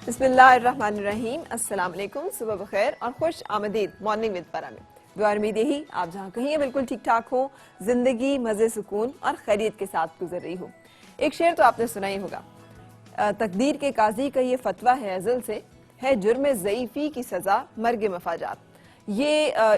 बिस्मिल्लाहिर्रहमानिर्रहीम, अस्सलाम वालेकुम, सुबह बखैर और खुश आमदीद मॉर्निंग विद पारा में। दुआ उम्मीद यही आप जहाँ कहीं हैं बिल्कुल ठीक ठाक हो, जिंदगी मज़े सुकून और खैरियत के साथ गुजर रही हो। एक शेर तो आपने सुना ही होगा, तकदीर के काजी का ये फतवा है अज़ल से, है जुर्म ज़ईफ़ी की सज़ा मर्ग मफाजात। ये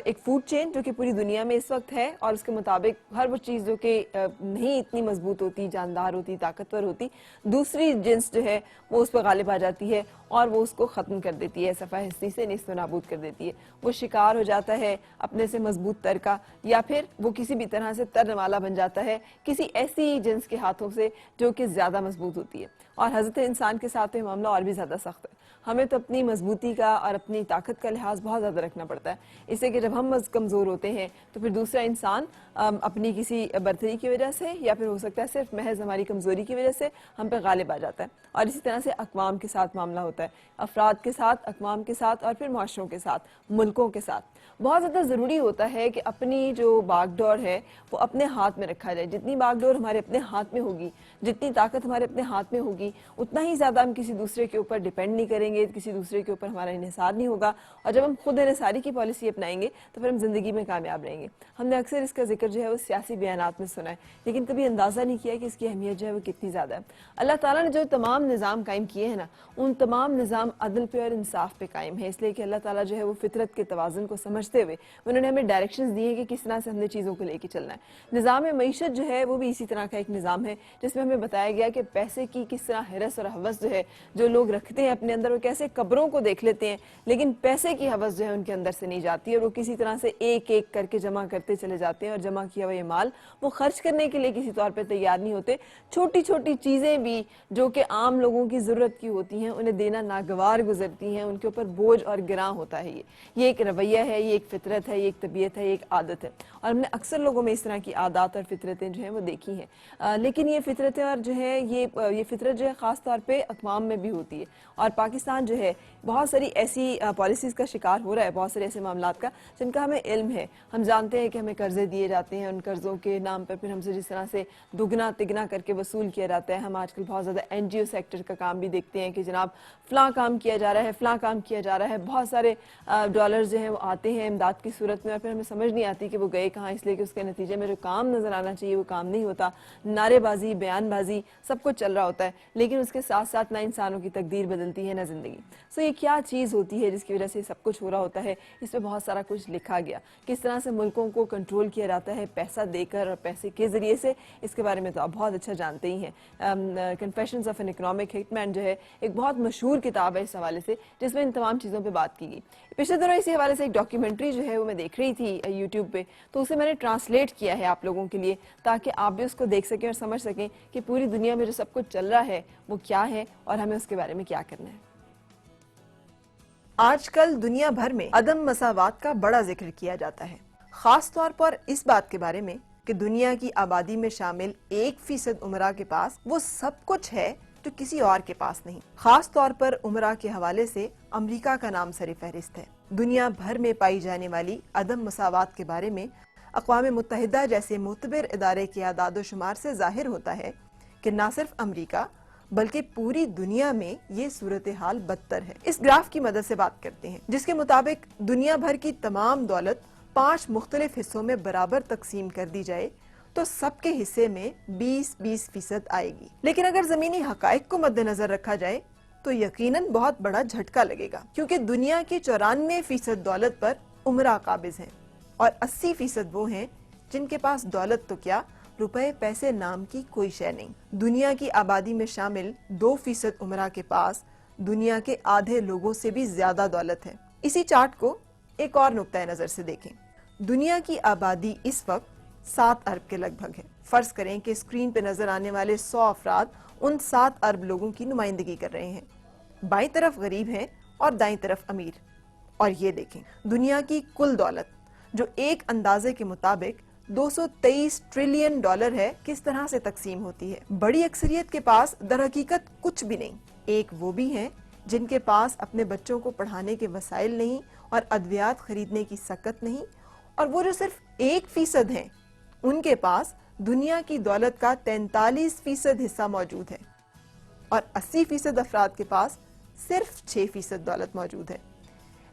एक फूड चेन जो कि पूरी दुनिया में इस वक्त है और उसके मुताबिक हर वो चीज़ जो कि नहीं इतनी मजबूत होती, जानदार होती, ताकतवर होती, दूसरी जिन्स जो है वो उस पर गालिब आ जाती है और वो उसको ख़त्म कर देती है, सफ़ा हिस्सी से निस्फ़ नाबूद कर देती है। वो शिकार हो जाता है अपने से मजबूत तर का, या फिर वो किसी भी तरह से तरने वाला बन जाता है किसी ऐसी जिन्स के हाथों से जो कि ज़्यादा मजबूत होती है। और हज़रत इंसान के साथ ये मामला और भी ज़्यादा सख्त है। हमें तो अपनी मजबूती का और अपनी ताकत का लिहाज बहुत ज़्यादा रखना पड़ता है, इससे कि जब हम कमज़ोर होते हैं तो फिर दूसरा इंसान अपनी किसी बर्तरी की वजह से या फिर हो सकता है सिर्फ महज हमारी कमज़ोरी की वजह से हम पे गालिब आ जाता है। और इसी तरह से अक़वाम के साथ मामला होता है, अफराद के साथ, अक़वाम के साथ और फिर माशरों के साथ, मुल्कों के साथ। बहुत ज़्यादा ज़रूरी होता है कि अपनी जो बागडोर है वो अपने हाथ में रखा जाए। जितनी बागडोर हमारे अपने हाथ में होगी, जितनी ताकत हमारे अपने हाथ में होगी, उतना ही ज़्यादा हम किसी दूसरे के ऊपर डिपेंड नहीं करेंगे, किसी दूसरे के ऊपर हमारा इन्हिसार नहीं होगा। और जब हम खुद इन्हिसारी की पॉलिसी अपनाएंगे तो फिर हम ज़िंदगी में कामयाब रहेंगे। हमने अक्सर इसका जिक्र जो है वो सियासी बयानात में सुना है, लेकिन कभी अंदाज़ा नहीं किया कि इसकी अहमियत जो है वो कितनी ज़्यादा है। अल्लाह ताला ने जो तमाम निज़ाम कायम किए हैं ना, उन तमाम निज़ाम अदल पे और इंसाफ पे कायम है, इसलिए कि अल्लाह ताला जो है वो फितरत के तवाज़ुन को समझते हुए उन्होंने हमें डायरेक्शंस दिए हैं कि किस तरह से हमने चीज़ों को लेके चलना है। निज़ाम मईशत जो है वो भी इसी तरह का एक निज़ाम है, जिसमें हमें बताया गया कि पैसे की किस तरह हिरस और हवस जो है जो लोग रखते हैं अपने अंदर, वो कैसे कब्रों को देख लेते हैं, लेकिन पैसे की हवस जो है उनके अंदर से नहीं जाती है और वो किसी तरह से एक एक करके जमा करते चले जाते हैं और जमा किया हुआ ये माल वो खर्च करने के लिए किसी तौर पर तैयार नहीं होते। छोटी छोटी चीज़ें भी जो कि आम लोगों की ज़रूरत की होती हैं उन्हें देना नागवार गुजरती हैं, उनके ऊपर बोझ और गिरां होता है। ये एक रवैया है, ये एक फितरत है, ये एक तबीयत है, ये एक आदत है। और हमने अक्सर लोगों में इस तरह की आदत और फितरतें जो हैं वो देखी हैं। लेकिन ये फितरतें और जो है ये फितरत जो है ख़ास तौर पे अक़वाम में भी होती है। और पाकिस्तान जो है बहुत सारी ऐसी पॉलिसीज़ का शिकार हो रहा है, बहुत सारे ऐसे मामलात का जिनका हमें इल्म है। हम जानते हैं कि हमें कर्जे दिए जाते हैं, उन कर्ज़ों के नाम पर फिर हमसे जिस तरह से दुगना तिगना करके वसूल किया जाता है। हम आजकल बहुत ज़्यादा NGO सेक्टर का काम भी देखते हैं कि जनाब फ़लाँ काम किया जा रहा है, फ़लाँ काम किया जा रहा है। बहुत सारे डॉलर्स जो हैं वो आते हैं इमदाद की सूरत में और फिर हमें समझ नहीं आती कि वो गए कहाँ, इसलिए कि उसके नतीजे में जो काम नज़र आना चाहिए वो काम नहीं होता। नारेबाजी, बयानबाजी सब कुछ चल रहा होता है, लेकिन उसके साथ साथ ना इंसानों की तकदीर बदलती है ना ज़िंदगी। सो ये क्या चीज़ होती है जिसकी वजह से सब कुछ हो रहा होता है? इस पर बहुत सारा कुछ लिखा गया, किस तरह से मुल्कों को कंट्रोल किया जाता है पैसा देकर और पैसे के ज़रिए से। इसके बारे में तो आप बहुत अच्छा जानते ही हैं। Confessions of an economic hitman जो है एक बहुत मशहूर किताब है इस हवाले से, जिसमें इन तमाम चीज़ों पर बात की गई। पिछले दिनों इसी हवाले से एक डॉक्यूमेंट्री जो है वो मैं देख रही थी यूट्यूब पे, तो उसे मैंने ट्रांसलेट किया है आप लोगों के लिए, ताकि आप भी उसको देख सकें और समझ सकें कि पूरी दुनिया में जो सब कुछ चल रहा है वो क्या है और हमें उसके बारे में क्या करना है। आजकल दुनिया भर में अदम मसावात का बड़ा जिक्र किया जाता है, खास तौर पर इस बात के बारे में कि दुनिया की आबादी में शामिल 1% उमरा के पास वो सब कुछ है जो किसी और के पास नहीं। खास तौर पर उमरा के हवाले से अमेरिका का नाम सरे फहरिस्त है। दुनिया भर में पाई जाने वाली अदम मसावात के बारे में अक़वाम मुत्तहिदा जैसे मुतबर इदारे के आदाद शुमार से जाहिर होता है कि न सिर्फ अमेरिका बल्कि पूरी दुनिया में ये सूरत हाल बदतर है। इस ग्राफ की मदद से बात करते हैं, जिसके मुताबिक दुनिया भर की तमाम दौलत 5 मुख्तलिफ हिस्सों में बराबर तकसीम कर दी जाए तो सबके हिस्से में 20-20% आएगी। लेकिन अगर जमीनी हकाइक को मद्देनजर रखा जाए तो यकीनन बहुत बड़ा झटका लगेगा, क्योंकि दुनिया की 94% दौलत पर उमरा काबिज हैं और 80% वो हैं जिनके पास दौलत तो क्या, रुपए पैसे नाम की कोई शय नहीं। दुनिया की आबादी में शामिल 2% उमरा के पास दुनिया के आधे लोगों से भी ज्यादा दौलत है। इसी चार्ट को एक और नुक्ता नजर से देखें। दुनिया की आबादी इस वक्त 7 अरब के लगभग है। फर्ज करें कि स्क्रीन पे नजर आने वाले 100 अफराद उन 7 अरब लोगों की नुमाइंदगी कर रहे हैं। बाईं तरफ गरीब हैं और दाईं तरफ अमीर। और ये देखें, दुनिया की कुल दौलत जो एक अंदाजे के मुताबिक 223 ट्रिलियन डॉलर है, किस तरह से तकसीम होती है। बड़ी अक्सरियत के पास दरहकीकत कुछ भी नहीं। एक वो भी हैं जिनके पास अपने बच्चों को पढ़ाने के वसाइल नहीं और अद्वियात खरीदने की सकत नहीं, और वो जो सिर्फ 1% हैं उनके पास दुनिया की दौलत का 43% हिस्सा मौजूद है और 80% अफराद के पास सिर्फ 6% दौलत मौजूद है।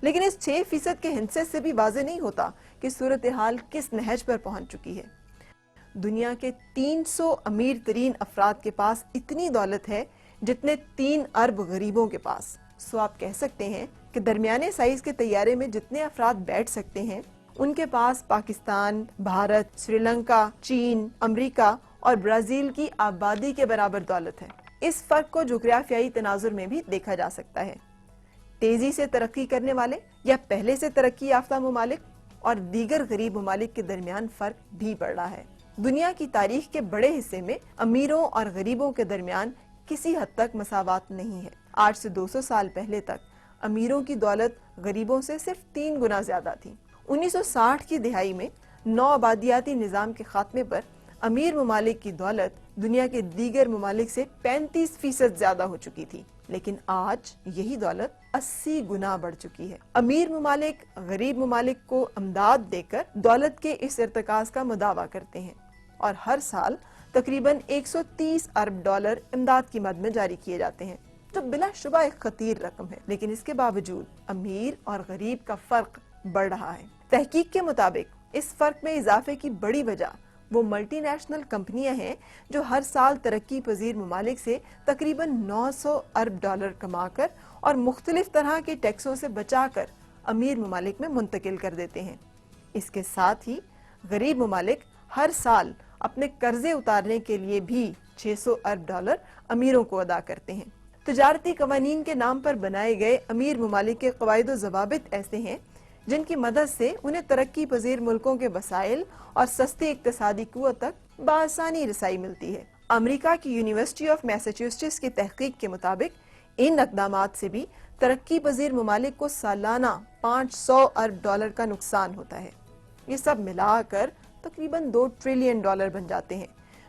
लेकिन इस 6% के हिस्से से भी वाज़ेह नहीं होता कि सूरत हाल किस नहज पर पहुंच चुकी है। दुनिया के 300 अमीर तरीन अफराद के पास इतनी दौलत है जितने 3 अरब गरीबों के पास। सो आप कह सकते हैं कि दरमियाने साइज के तैयारे में जितने अफराद बैठ सकते हैं, उनके पास पाकिस्तान, भारत, श्रीलंका, चीन, अमेरिका और ब्राजील की आबादी के बराबर दौलत है। इस फर्क को जोग्राफियाई तनाजुर में भी देखा जा सकता है। तेजी से तरक्की करने वाले या पहले से तरक्की याफ्ता ममालिक और दीगर गरीब ममालिक के दरमियान फर्क भी बढ़ रहा है। दुनिया की तारीख के बड़े हिस्से में अमीरों और गरीबों के दरमियान किसी हद तक मसावात नहीं है। आज से 200 साल पहले तक अमीरों की दौलत गरीबों से सिर्फ 3 गुना ज्यादा थी। 1960 की दिहाई में नौ आबादियाती निजाम के खात्मे पर अमीर ममालिक की दौलत दुनिया के दीगर ममालिक से 35% ज्यादा हो चुकी थी, लेकिन आज यही दौलत 80 गुना बढ़ चुकी है। अमीर ममालिक गरीब ममालिक को अमदाद देकर दौलत के इस इर्तिकाज का मुदावा करते हैं और हर साल तकरीबन 130 अरब डॉलर इमदाद की मद में जारी किए जाते हैं, जो बिलाशुबा एक खतीर रकम है। लेकिन इसके बावजूद अमीर और गरीब का फर्क बढ़ रहा है। तहकीक के मुताबिक इस फर्क में इजाफे की बड़ी वजह वो मल्टीनेशनल कंपनियां हैं जो हर साल तरक्की पजीर ममालिक से तकरीबन 900 अरब डॉलर कमाकर और मुख्तलिफ तरह के टैक्सों से बचाकर अमीर ममालिक में मुंतकिल कर देते हैं। इसके साथ ही गरीब ममालिक हर साल अपने कर्जे उतारने के लिए भी 600 अरब डॉलर अमीरों को अदा करते हैं। तिजारती कवानीन के नाम पर बनाए गए अमीर ममालिक के कवायद व ज़वाबित ऐसे हैं जिनकी मदद से उन्हें तरक्की पजीर मुल्कों के वसाइल और सस्ती इक्तसादी कुव्वत तक बआसानी रसाई मिलती है। अमेरिका की यूनिवर्सिटी ऑफ मैसाचुसेट्स की तहकीक के मुताबिक इन इक़दामात से भी तरक्की पजीर ममालिक को सालाना 500 अरब डॉलर का नुकसान होता है। ये सब मिलाकर तकरीबन 2 ट्रिलियन डॉलर बन जाते हैं,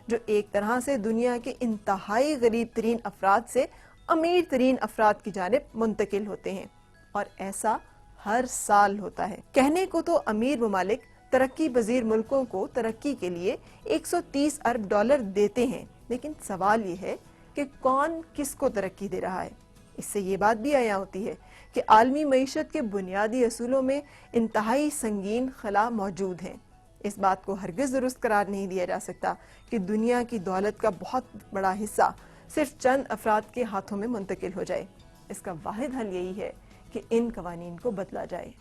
जो एक तरह से दुनिया के इंतहाई गरीब तरीन अफराद से अमीर तरीन अफराद की जानिब मुंतकिल होते हैं, और ऐसा हर साल होता है। कहने को तो अमीर ममालिक तरक्की पजीर मुल्कों को तरक्की के लिए 130 अरब डॉलर देते हैं, लेकिन सवाल ये है कि कौन किसको तरक्की दे रहा है। इससे ये बात भी आया होती है कि आलमी मईशत के बुनियादी असूलों में इंतहाई संगीन खला मौजूद हैं। इस बात को हरगिज दुरुस्त करार नहीं दिया जा सकता कि दुनिया की दौलत का बहुत बड़ा हिस्सा सिर्फ चंद अफराद के हाथों में मुंतकिल हो जाए। इसका वाहिद हल यही है कि इन कवानीन को बदला जाए।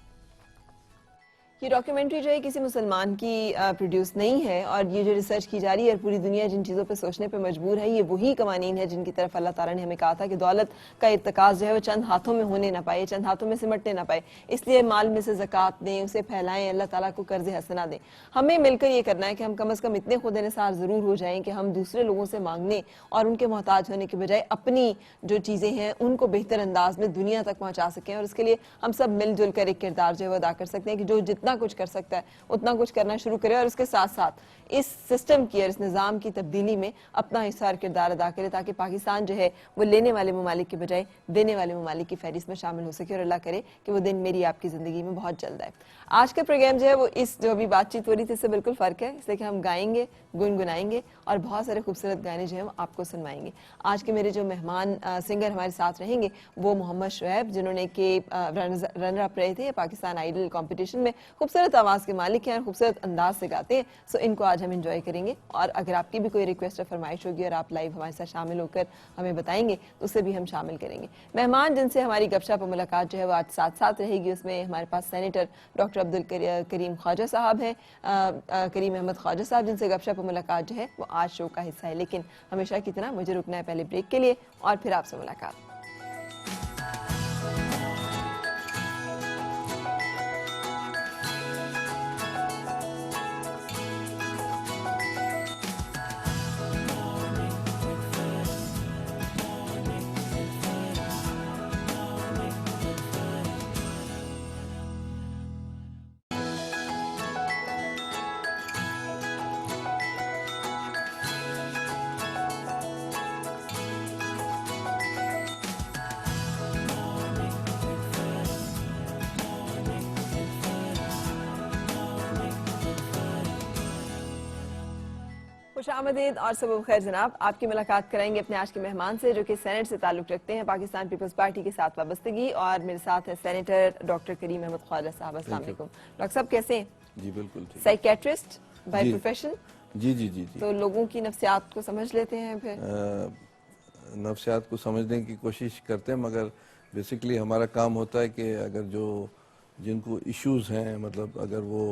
ये डॉक्यूमेंट्री जो है किसी मुसलमान की प्रोड्यूस नहीं है, और ये जो रिसर्च की जा रही है और पूरी दुनिया जिन चीज़ों पे सोचने पे मजबूर है, ये वही कवानीन है जिनकी तरफ अल्लाह ताला ने हमें कहा था कि दौलत का इर्तिकाज़ जो है वो चंद हाथों में होने ना पाए, चंद हाथों में सिमटने ना पाए। इसलिए माल में से ज़कात दें, उसे फैलाएं, अल्लाह ताला को कर्ज हसना दें। हमें मिलकर ये करना है कि हम कम अज़ कम इतने खुद निसार ज़रूर हो जाएं कि हम दूसरे लोगों से मांगने और उनके मोहताज होने के बजाय अपनी जो चीज़ें हैं उनको बेहतर अंदाज में दुनिया तक पहुँचा सकें। और इसके लिए हम सब मिलजुल कर एक किरदार जो है वो अदा कर सकते हैं कि जो जितना कुछ कर सकता है उतना कुछ करना शुरू करें, और उसके साथ साथ इस सिस्टम की और इस निज़ाम की तब्दीली में अपना हिस्सा और किरदार अदा करें, ताकि पाकिस्तान जो है वो लेने वाले ममालिक के बजाय देने वाले ममालिक की फहरिस्त में शामिल हो सके। और अल्लाह करे कि वो दिन मेरी आपकी ज़िंदगी में बहुत जल्द आए। आज का प्रोग्राम जो है वो इस जो अभी बातचीत हो रही थी इससे बिल्कुल फ़र्क है, इसलिए कि हम गाएंगे, गुनगुनाएंगे और बहुत सारे खूबसूरत गाने जो हैं वो आपको सुनवाएंगे। आज के मेरे जो मेहमान सिंगर हमारे साथ रहेंगे वो मोहम्मद शुएब, जिन्होंने के रनर अप रहे थे पाकिस्तान आइडल कॉम्पिटिशन में, खूबसूरत आवाज़ के मालिक हैं और खूबसूरत अंदाज से गाते हैं। सो इनको आज हम इंजॉय करेंगे, और अगर आपकी भी कोई रिक्वेस्ट या फरमाइश होगी और आप लाइव हमारे साथ शामिल होकर हमें बताएंगे तो उसे भी हम शामिल करेंगे। मेहमान जिनसे हमारी गपशप और मुलाकात जो है वो आज साथ साथ रहेगी, उसमें हमारे पास सेनेटर डॉक्टर अब्दुल करीम ख्वाजा साहब हैं, करीम अहमद ख्वाजा साहब, जिनसे गपशप और मुलाकात जो है वो आज शो का हिस्सा है। लेकिन हमेशा की तरह मुझे रुकना है पहले ब्रेक के लिए, और फिर आपसे मुलाकात। खुशामदीद और सुबह खैर जनाब। आपकी मुलाकात कराएंगे अपने आज के मेहमान से जो कि सेनेट से ताल्लुक रखते हैं, पाकिस्तान पीपल्स पार्टी के साथ वाबस्तगी। और मेरे साथ है सेनेटर डॉक्टर करीम अहमद ख्वाजा साहब। अस्सलाम वालेकुम डॉक्टर साहब, कैसे हैं? जी बिल्कुल ठीक। साइकेट्रिस्ट बाय जी। प्रोफेशन? जी जी जी जी। तो लोगों की नफ्सियात को समझ लेते हैं फिर? नफ्सियात को समझने की कोशिश करते हैं, मगर बेसिकली हमारा काम होता है कि अगर जो जिनको इश्यूज हैं, मतलब अगर वो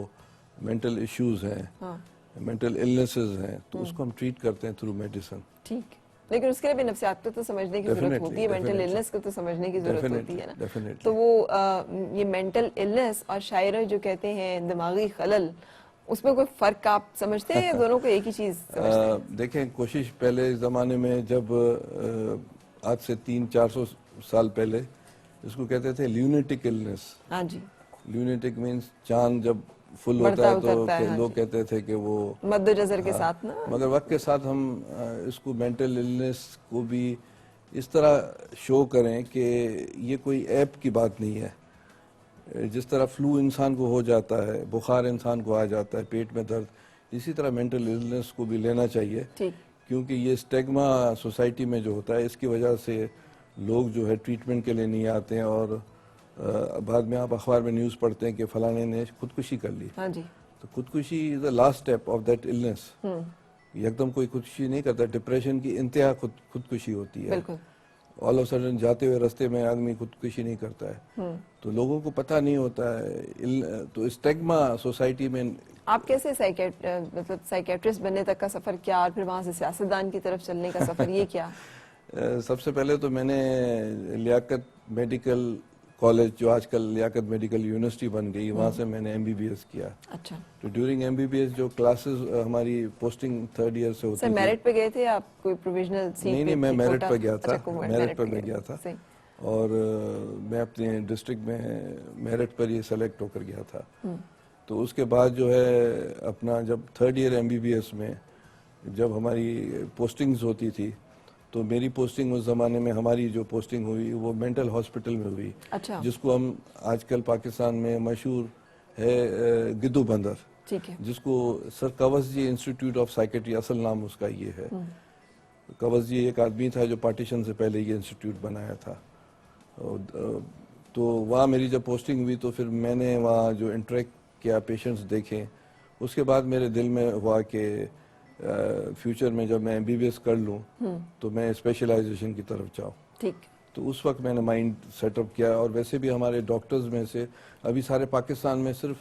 मेंटल इश्यूज हैं, हाँ मेंटल इलनेसेस हैं, तो उसको हम ट्रीट करते हैं थ्रू मेडिसिन। ठीक, लेकिन उसके लिए भी नफ्सियात को तो समझने की जरूरत Definitely, होती है, मेंटल definitely. इलनेस को तो समझने की जरूरत होती Definitely, है ना। definitely. तो वो ये मेंटल इलनेस और शायरा जो कहते हैं दिमागी खलल, उसमें कोई फर्क आप समझते हैं या दोनों को एक ही चीज समझते हैं? देखें, कोशिश पहले ज़माने में जब आज से 300-400 साल पहले इसको कहते थे ल्यूनेटिक इलनेस। हाँ जी, ल्यूनेटिक मीन्स चांद जब फुल बढ़ता होता है तो उतरता है, हाँ लोग जी। कहते थे कि वो मद्दोजर के हाँ, साथ ना। मगर वक्त के साथ हम इसको मेंटल इलनेस को भी इस तरह शो करें कि ये कोई ऐप की बात नहीं है। जिस तरह फ्लू इंसान को हो जाता है, बुखार इंसान को आ जाता है, पेट में दर्द, इसी तरह मेंटल इलनेस को भी लेना चाहिए। ठीक, क्योंकि ये स्टेग्मा सोसाइटी में जो होता है, इसकी वजह से लोग जो है ट्रीटमेंट के लिए नहीं आते हैं, और बाद में आप अखबार में न्यूज़ पढ़ते हैं कि फलाने ने खुदकुशी कर ली। हाँ जी। तो खुदकुशी is the last step of that illness. एकदम कोई खुदकुशी नहीं करता, डिप्रेशन की इंतहा खुदकुशी होती है। बिल्कुल। ऑल ऑफ सडन जाते हुए रास्ते में आदमी खुदकुशी नहीं करता है, तो लोगों को पता नहीं होता है। तो स्टेग्मा सोसाइटी में आप कैसे मतलब साइकेट्रिस्ट बनने तक का सफर किया और फिर वहां से सियासतदान की तरफ चलने का सफर, ये क्या? सबसे पहले तो मैंने लियाकत मेडिकल कॉलेज, जो आजकल लियाकत मेडिकल यूनिवर्सिटी बन गई, वहाँ से मैंने एमबीबीएस किया। अच्छा तो ड्यूरिंग एमबीबीएस जो क्लासेस हमारी पोस्टिंग 3rd ईयर से होती सर, थी। मेरिट पे गए थे आप? कोई प्रोविजनल सीट? नहीं, मैं मेरिट पर गया था। अच्छा, मेरिट पर मैं गया था, सही। और मैं अपने डिस्ट्रिक्ट में मेरिट पर ही सेलेक्ट होकर गया था। तो उसके बाद जो है अपना जब 3rd ईयर एमबीबीएस में जब हमारी पोस्टिंग्स होती थी, तो मेरी पोस्टिंग उस ज़माने में, हमारी जो पोस्टिंग हुई वो मेंटल हॉस्पिटल में हुई। अच्छा, जिसको हम आजकल पाकिस्तान में मशहूर है गिद्दू बंदर, ठीक है। जिसको sir Cowasji institute of psychiatry, असल नाम उसका ये है। कवस जी एक आदमी था जो पार्टीशन से पहले ये इंस्टीट्यूट बनाया था। तो वहाँ मेरी जब पोस्टिंग हुई तो फिर मैंने वहाँ जो इंटरेक्ट किया, पेशेंट्स देखे, उसके बाद मेरे दिल में हुआ कि फ्यूचर में जब मैं एमबीबीएस कर लूँ तो मैं स्पेशलाइजेशन की तरफ जाऊँ। ठीक। तो उस वक्त मैंने माइंड सेटअप किया। और वैसे भी हमारे डॉक्टर्स में से अभी सारे पाकिस्तान में सिर्फ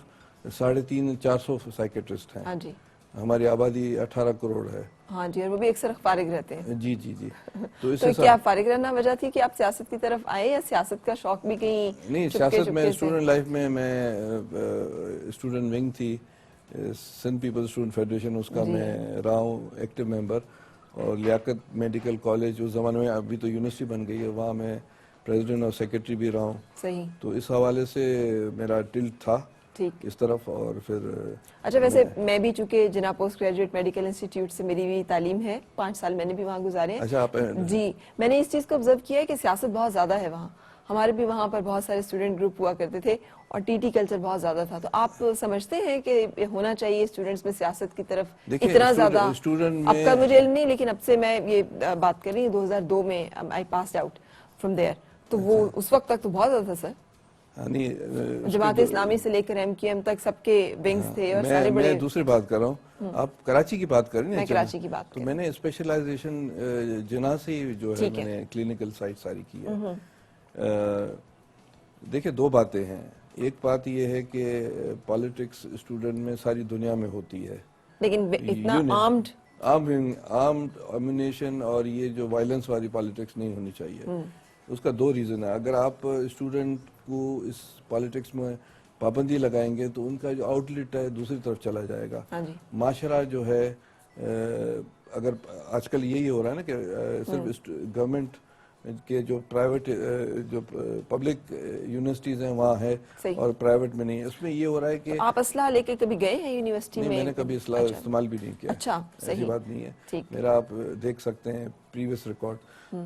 350-400 साइकेट्रिस्ट हैं। हाँ जी, हमारी आबादी 18 करोड़ है। हाँ जी, और वो भी अक्सर फारिग रहते हैं। जी जी जी। तो क्या फारिग रहना वजह थी कि आप सियासत की तरफ आए, या सियासत का शौक भी कहीं? नहीं, सियासत में स्टूडेंट लाइफ में मैं स्टूडेंट विंग थी सिंध पीपल्स स्टूडेंट फेडरेशन, उसका मैं रहा हूँ एक्टिव मेंबर। और लियाकत मेडिकल कॉलेज उस जमाने में, अभी तो यूनिवर्सिटी बन गई है, वहाँ मैं प्रेसिडेंट और सेक्रेटरी भी रहा हूँ। सही। तो इस हवाले से मेरा टिल्ट था ठीक इस तरफ। और फिर अच्छा, वैसे मैं भी चूंकि जिना पोस्ट ग्रेजुएट मेडिकल इंस्टीट्यूट से मेरी भी तालीम है, 5 साल मैंने भी वहाँ गुजारे हैं। अच्छा, आप जी, मैंने इस चीज़ को ऑब्जर्व किया है कि सियासत बहुत ज़्यादा है वहाँ। हमारे भी वहाँ पर बहुत सारे स्टूडेंट ग्रुप हुआ करते थे और टीटी कल्चर बहुत ज़्यादा था। तो आप समझते हैं कि होना चाहिए स्टूडेंट्स में सियासत की तरफ इतना ज़्यादा? स्टूडेंट अब का मुझे इल्म नहीं, लेकिन अब से मैं ये बात कर रही हूँ 2002 में I passed out from there, तो वो उस वक्त तक तो बहुत ज़्यादा था सर। जमात इस्लामी से लेकर एमक्यूएम तक सबके विंग्स थे और सारे बड़े। मैं दूसरी बात कर रहा हूँ, आप कराची की बात कर रहे हैं। मैं कराची की बात तो मैंने स्पेशलाइजेशन जिना से ही जो है मैंने क्लिनिकल साइट सारी की है। देखिए, 2 बातें हैं। एक बात ये है कि पॉलिटिक्स स्टूडेंट में सारी दुनिया में होती है, लेकिन इतना आर्म्ड अम्यूनेशन और ये जो वायलेंस वाली पॉलिटिक्स नहीं होनी चाहिए। उसका 2 रीज़न है। अगर आप स्टूडेंट को इस पॉलिटिक्स में पाबंदी लगाएंगे तो उनका जो आउटलेट है दूसरी तरफ चला जाएगा। हाँ जी। माशरा जो है, अगर आजकल यही हो रहा है ना कि सिर्फ गवर्नमेंट के जो प्राइवेट जो पब्लिक यूनिवर्सिटीज हैं वहाँ है और प्राइवेट में नहीं है, उसमें ये हो रहा है कि तो आप असला लेके कभी गए हैं यूनिवर्सिटी में? मैंने कभी असला इस्तेमाल भी नहीं किया। अच्छा, ऐसी बात नहीं है। मेरा आप देख सकते हैं प्रीवियस रिकॉर्ड।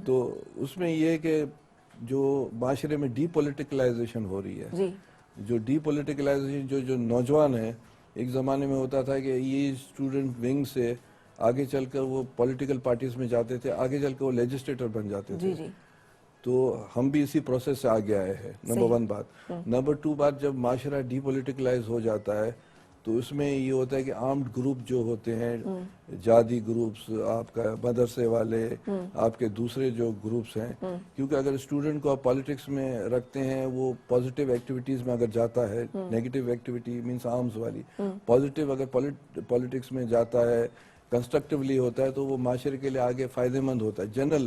तो उसमें ये है कि जो माशरे में डीपोलिटिकलाइजेशन हो रही है, जो डीपोलिटिकलाइजेशन, जो नौजवान है, एक ज़माने में होता था कि ये स्टूडेंट विंग से आगे चलकर वो पॉलिटिकल पार्टीज में जाते थे, आगे चलकर वो लेजिस्लेटर बन जाते जी थे। जी तो हम भी इसी प्रोसेस से आगे आए हैं, नंबर वन बात। नंबर टू बात, जब माशरा डीपोलिटिकलाइज हो जाता है तो उसमें ये होता है कि आर्म्ड ग्रुप जो होते हैं, जादी ग्रुप्स, आपका मदरसे वाले, आपके दूसरे जो ग्रुप्स हैं, क्योंकि अगर स्टूडेंट को आप पॉलिटिक्स में रखते हैं, वो पॉजिटिव एक्टिविटीज में अगर जाता है, नेगेटिव एक्टिविटी मींस आर्म्स वाली, पॉजिटिव अगर पॉलिटिक्स में जाता है, कंस्ट्रक्टिवली होता है, तो वो माशरे के लिए आगे फायदेमंद होता है, जनरल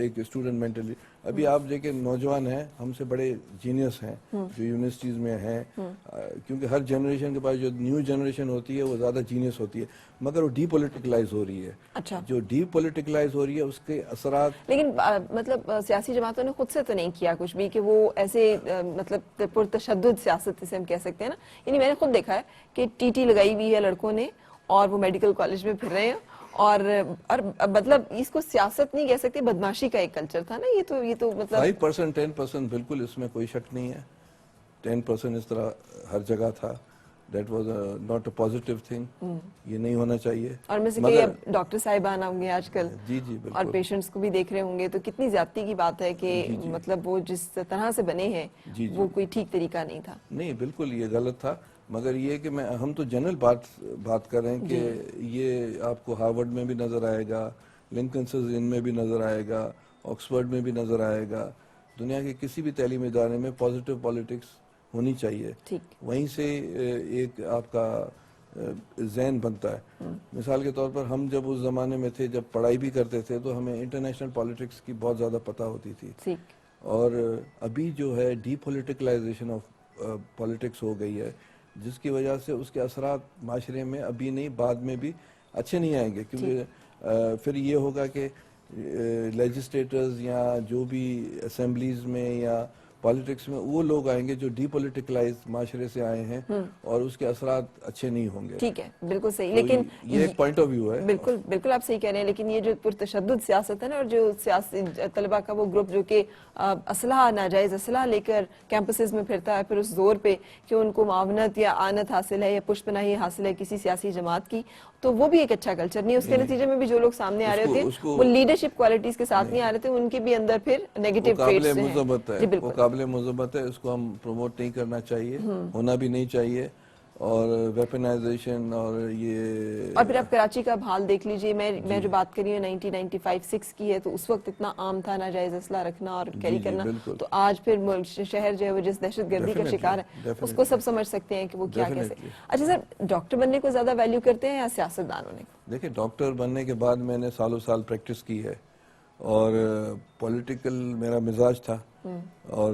एक स्टूडेंट मेंटली। अभी आप देखिए नौजवान हैं, हमसे बड़े जीनियस हैं जो यूनिवर्सिटीज में हैं, क्योंकि हर जनरेशन के पास जो न्यू जनरेशन होती है वो ज्यादा जीनियस होती है, मगर वो डीपोलिटिकलाइज हो रही है। अच्छा, जो डीपोलिटिकलाइज हो रही है उसके असरात, लेकिन मतलब सियासी जमातों ने खुद से तो नहीं किया कुछ भी कि वो ऐसे मतलब पुरतशद्दुद सियासत जिसे हम कह सकते हैं ना, यानी मैंने खुद देखा है कि टीटी लगाई हुई है लड़कों ने और वो मेडिकल कॉलेज में फिर रहे हैं और मतलब इसको सियासत नहीं कह सकते, बदमाशी का एक कल्चर था ना, ये तो मतलब 5% 10% बिल्कुल, इसमें कोई शक नहीं है। 10% इस तरह हर जगह था। That was not a positive thing, ये नहीं होना चाहिए। और में से कई अब डॉक्टर साहिबान होंगे आजकल, जी जी और बिल्कुल, पेशेंट्स को भी देख रहे होंगे, तो कितनी ज्यादती की बात है कि मतलब वो जिस तरह से बने हैं वो कोई ठीक तरीका नहीं था। नहीं बिल्कुल ये गलत था, मगर ये कि हम तो जनरल बात कर रहे हैं कि ये आपको हार्वर्ड में भी नजर आएगा, लिंकन इन में भी नजर आएगा, ऑक्सफोर्ड में भी नजर आएगा, दुनिया के किसी भी तालीमी इदारे में पॉजिटिव पॉलिटिक्स होनी चाहिए। ठीक, वहीं से एक आपका जहन बनता है। मिसाल के तौर पर हम जब उस जमाने में थे, जब पढ़ाई भी करते थे, तो हमें इंटरनेशनल पॉलिटिक्स की बहुत ज्यादा पता होती थी। ठीक, और अभी जो है डीपोलिटिकलाइजेशन ऑफ पॉलिटिक्स हो गई है, जिसकी वजह से उसके असरात माशरे में अभी नहीं बाद में भी अच्छे नहीं आएंगे, क्योंकि फिर ये होगा कि लेजिस्लेटर्स या जो भी असेंबलीज में या पॉलिटिक्स में वो लोग आएंगे जो डीपोलिटिकलाइज माशरे से आए हैं, और उसके असरात अच्छे नहीं होंगे। ठीक है, बिल्कुल सही। तो लेकिन ये एक पॉइंट ऑफ व्यू है। बिल्कुल बिल्कुल आप सही कह रहे हैं, लेकिन ये जो पुरतशद्दुद सियासत है ना, और जो सियासी तलबा का वो ग्रुप जो कि असलहा, नाजायज असलहा लेकर कैंपसेस में फिरता है, फिर उस जोर पे कि उनको मावनत या आनत हासिल है या पुष्पनाही हासिल है किसी सियासी जमात की, तो वो भी एक अच्छा कल्चर नहीं। उसके नतीजे में भी जो लोग सामने आ रहे थे वो लीडरशिप क्वालिटीज के साथ नहीं आ रहे थे, उनके भी अंदर फिर नेगेटिव ट्रेट्स हैं। वो काबिल मुज़ब्बत है, उसको हम प्रमोट नहीं करना चाहिए, होना भी नहीं चाहिए। और वेपनाइजेशन और ये, और फिर आप कराची का हाल देख लीजिए, मैं जो बात कर रही हूँ 1995-6 की है, तो उस वक्त इतना आम था नाजायज असला रखना और कैरी करना, तो आज फिर शहर जो है वो जिस दहशतगर्दी का शिकार है उसको सब समझ सकते हैं कि वो क्या कैसे। अच्छा सर, डॉक्टर बनने को ज्यादा वैल्यू करते हैं या सियासतदान होने को? देखिए, डॉक्टर बनने के बाद मैंने सालों साल प्रैक्टिस की है और पॉलिटिकल मेरा मिजाज था और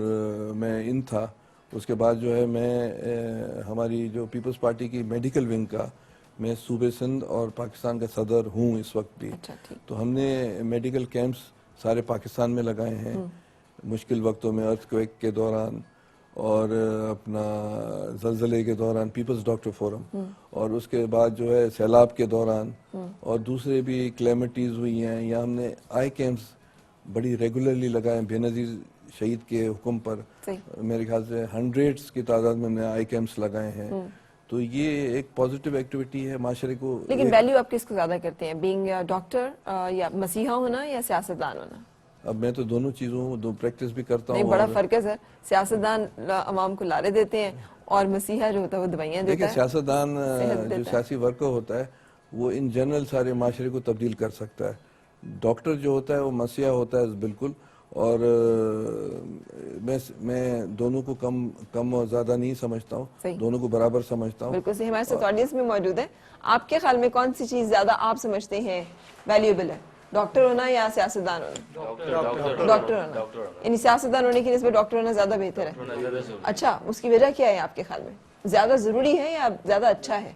मैं इन था। उसके बाद जो है मैं हमारी जो पीपल्स पार्टी की मेडिकल विंग का मैं सूबे सिंध और पाकिस्तान का सदर हूँ इस वक्त भी। अच्छा, तो हमने मेडिकल कैंप्स सारे पाकिस्तान में लगाए हैं, मुश्किल वक्तों में, अर्थक्वेक के दौरान और अपना जलजले के दौरान पीपल्स डॉक्टर फोरम, और उसके बाद जो है सैलाब के दौरान, और दूसरे भी क्लेमिटीज हुई हैं, या हमने आई कैंप्स बड़ी रेगुलरली लगाए। बेनजीर शहीद के हुक्म पर मेरे ख्याल से हंड्रेड्स की तादाद में हमने आई कैंप्स लगाए हैं। तो ये एक पॉजिटिव एक्टिविटी है माशरे को। लेकिन वैल्यू आप किसको ज्यादा करते हैं, बीइंग डॉक्टर या मसीहा होना या सियासतदान होना? अब मैं तो दोनों चीजों दो प्रैक्टिस भी करता हूँ। नहीं, बड़ा फर्क है सर, सियासतदान अवाम को लारे देते हैं और मसीहा जो होता है वो दवाइयाँ देता है। देखिए, सियासतदान जो सियासी वर्कर होता है वो इन जनरल सारे माशरे को तब्दील कर सकता है। डॉक्टर जो होता है वो मसीहा होता है बिल्कुल। और मैं दोनों को कम और ज्यादा नहीं समझता हूँ, दोनों को बराबर समझता हूँ। बिल्कुल सही। हमारे साथ ऑडियंस में मौजूद है, आपके ख्याल में कौन सी चीज ज्यादा आप समझते हैं वैल्यूएबल है, डॉक्टर होना या सियासतदान होना? डॉक्टर होना, यानी सियासतदान होने की निस्बत डॉक्टर होना ज्यादा बेहतर है। अच्छा, उसकी वजह क्या है आपके ख्याल में? ज्यादा जरूरी है या ज्यादा अच्छा है?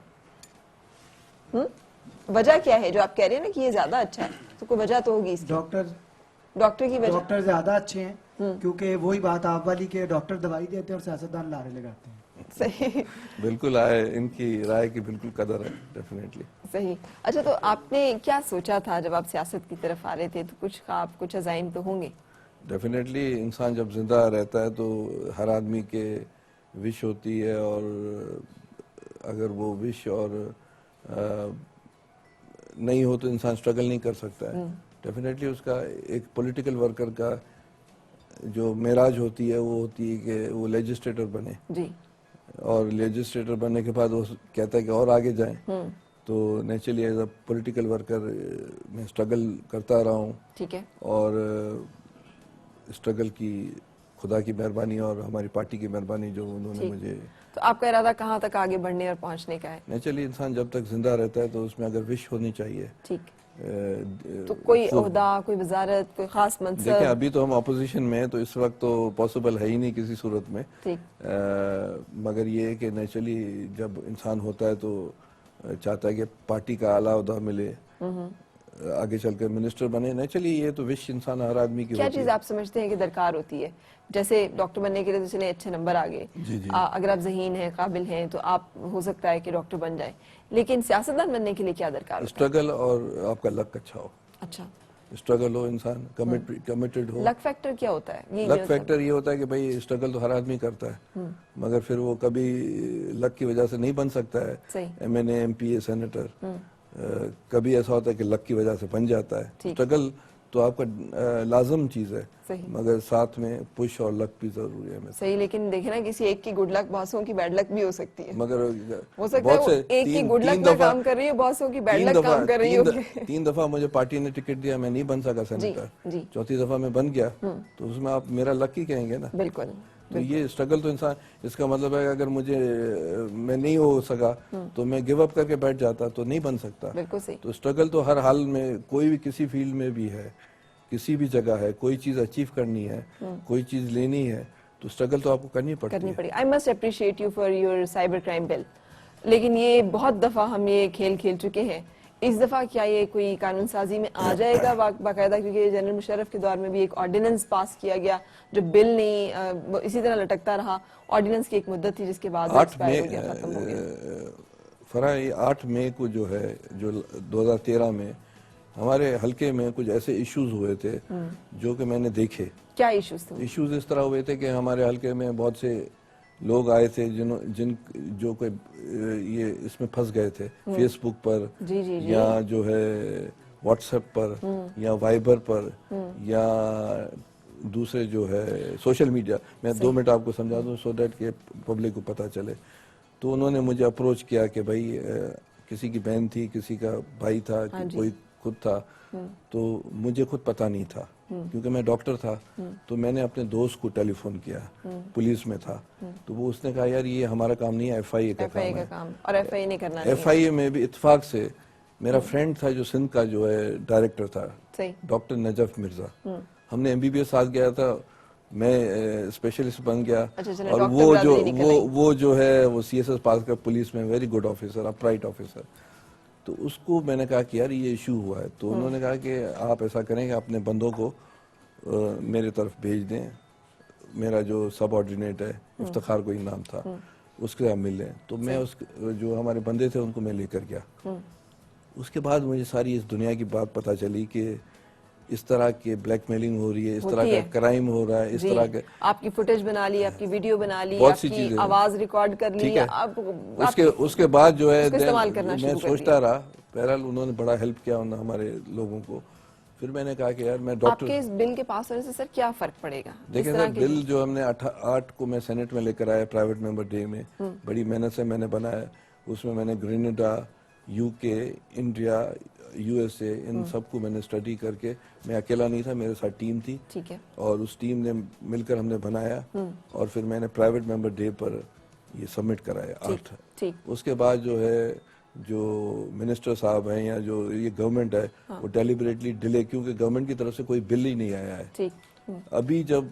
वजह क्या है जो आप कह रहे हैं ना कि ये ज्यादा अच्छा है, तो कोई वजह तो होगी इसकी। डॉक्टर की वजह, डॉक्टर ज्यादा अच्छे हैं क्योंकि वही बात आप वाली के डॉक्टर दवाई देते हैं और सियासतदान लारे लगाते हैं। सही, बिल्कुल आए, इनकी राय की बिल्कुल कदर है, डेफिनेटली सही। अच्छा, तो आपने क्या सोचा था जब आप सियासत की तरफ आ रहे थे? तो कुछ ख्वाब, कुछ अज़ाइम तो होंगे। डेफिनेटली इंसान जब जिंदा रहता है तो हर आदमी के विश होती है, और अगर वो विश और नहीं हो तो इंसान स्ट्रगल नहीं कर सकता है। डेफिनेटली उसका एक पॉलिटिकल वर्कर का जो मेराज होती है वो होती है कि वो लेजिस्लेटर बने, जी, और लेजिस्लेटर बनने के बाद वो कहता है कि और आगे जाएं। तो naturally as a political worker मैं स्ट्रगल करता रहा हूँ, ठीक है। और स्ट्रगल की खुदा की मेहरबानी और हमारी पार्टी की मेहरबानी जो उन्होंने ठीक। मुझे, तो आपका इरादा कहाँ तक आगे बढ़ने और पहुँचने का है? नेचुरली इंसान जब तक जिंदा रहता है तो उसमें अगर विश होनी चाहिए। ठीक। तो कोई तो ओहदा, कोई वजारत, कोई खास देखिए मनसब? अभी तो हम अपोजिशन में हैं तो इस वक्त तो पॉसिबल है ही नहीं किसी सूरत में। ठीक। मगर ये है कि नेचुरली जब इंसान होता है तो चाहता है कि पार्टी का आला ओहदा मिले, आगे चलकर मिनिस्टर बने। नेचुरली ये तो विश इंसान हर आदमी की क्या होती चीज है। आप समझते हैं कि दरकार होती है? जैसे डॉक्टर बनने के लिए तो चले अच्छे नंबर आ गए, जी जी। अगर आप ज़हीन हैं, काबिल हैं, तो आप हो सकता है कि डॉक्टर बन जाए, लेकिन सियासतदान बनने के लिए क्या दरकार होता है? स्ट्रगल और आपका लक अच्छा हो। अच्छा, स्ट्रगल हो, इंसान कमिटेड हो। लक फैक्टर क्या होता है? ये लक फैक्टर ये होता है कि भाई स्ट्रगल तो हर आदमी करता है, मगर फिर वो कभी लक की वजह से नहीं बन सकता है। सही। एमएनए, एमपीए, सेनेटर, कभी ऐसा होता है कि लक की वजह से बन जाता है। ठीक। स्ट्रगल तो आपका लाजम चीज है, सही। मगर साथ में पुश और लक भी जरूरी है। सही, लेकिन देखे ना, किसी एक की गुड लक बहुतों की बैड लक भी हो सकती है। मगर हो सकता है बहुत वो से एक की गुड लक तीन में दफा काम कर रही है, बहुतों की बैड लक काम कर रही होगी। 3 दफा मुझे पार्टी ने टिकट दिया, मैं नहीं बन सका जी, सेनेटर। जी। चौथी दफा मैं बन गया, तो उसमें आप मेरा लक ही कहेंगे ना। बिल्कुल। तो ये स्ट्रगल तो इंसान, इसका मतलब है कि अगर मुझे मैं नहीं हो सका तो मैं गिव अप करके बैठ जाता तो नहीं बन सकता। बिल्कुल सही। तो स्ट्रगल तो हर हाल में, कोई भी किसी फील्ड में भी है, किसी भी जगह है, कोई चीज अचीव करनी है, कोई चीज लेनी है, तो स्ट्रगल तो आपको करनी पड़ती है। I must appreciate you for your cyber crime bill. लेकिन ये बहुत दफा हम ये खेल खेल चुके हैं, इस दफा क्या ये कोई कानून साजी में आ जाएगा बाकायदा? क्योंकि जनरल मुशर्रफ के दौर में भी एक ऑर्डिनेंस पास किया गया जो बिल नहीं, वो इसी तरह लटकता रहा। ऑर्डिनेंस की एक मुद्दत थी जिसके बाद 8 एक्सपायर हो गया, खत्म हो गया। फरा 8 मई को जो है, जो 2013 में हमारे हल्के में कुछ ऐसे इश्यूज हुए थे जो कि मैंने देखे। क्या इश्यूज थे? इश्यूज इस तरह हुए थे कि हमारे हल्के में बहुत से लोग आए थे जो कोई ये इसमें फंस गए थे, फेसबुक पर, जी, जी, जी। या जो है व्हाट्सएप पर, या वाइबर पर, या दूसरे जो है सोशल मीडिया। मैं 2 मिनट आपको समझा दूं सो दैट के पब्लिक को पता चले। तो उन्होंने मुझे अप्रोच किया कि भाई किसी की बहन थी, किसी का भाई था, कोई खुद था, तो मुझे खुद पता नहीं था क्योंकि मैं डॉक्टर था। तो मैंने अपने दोस्त को टेलीफोन किया, पुलिस में था, तो वो उसने कहा यार ये हमारा काम नहीं है, एफआईए का काम है। और एफआईए नहीं करना नहीं है। एफआईए में भी इत्तेफाक से मेरा फ्रेंड था जो सिंध का जो है डायरेक्टर था, सही। Doctor Najaf Mirza. हमने एमबीबीएस साथ गया था, मैं स्पेशलिस्ट बन गया। अच्छा, और वो जो है वो सीएसएस पास कर पुलिस में very good officer, upright officer. तो उसको मैंने कहा कि यार ये इशू हुआ है, तो उन्होंने कहा कि आप ऐसा करें कि अपने बंदों को मेरे तरफ भेज दें। मेरा जो सब ऑर्डिनेट है, इफ्तिखार कोई नाम था, उसके साथ मिल लें। तो मैं उस जो हमारे बंदे थे उनको मैं लेकर गया। उसके बाद मुझे सारी इस दुनिया की बात पता चली कि इस तरह की ब्लैकमेलिंग हो रही है, इस तरह का क्राइम हो रहा है, इस तरह के आपकी फुटेज बना ली, आपकी वीडियो बना ली, बहुत सी आपकी चीजें आवाज रिकॉर्ड कर ली, उसके बाद जो है इस्तेमाल करना मैं सोचता रहा। बहरहाल उन्होंने बड़ा हेल्प किया हमारे लोगों को। फिर मैंने कहा कि यार मैं डॉक्टर, आपके इस बिल के पास होने से सर क्या फर्क पड़ेगा? देखिए सर, बिल जो हमने 8 को मैं सेनेट में लेकर आया प्राइवेट मेंबर डे में, बड़ी मेहनत से मैंने बनाया। उसमें मैंने ग्रेनेडा, यूके, इंडिया, यूएसए, इन सबको मैंने स्टडी करके, मैं अकेला नहीं था, मेरे साथ टीम थी। ठीक है। और उस टीम ने मिलकर हमने बनाया और फिर मैंने प्राइवेट मेंबर डे पर ये सबमिट कराया 8। ठीक। उसके बाद जो है जो मिनिस्टर साहब हैं या जो ये गवर्नमेंट है, वो डेलिबरेटली डिले, क्योंकि गवर्नमेंट की तरफ से कोई बिल ही नहीं आया है। ठीक। अभी जब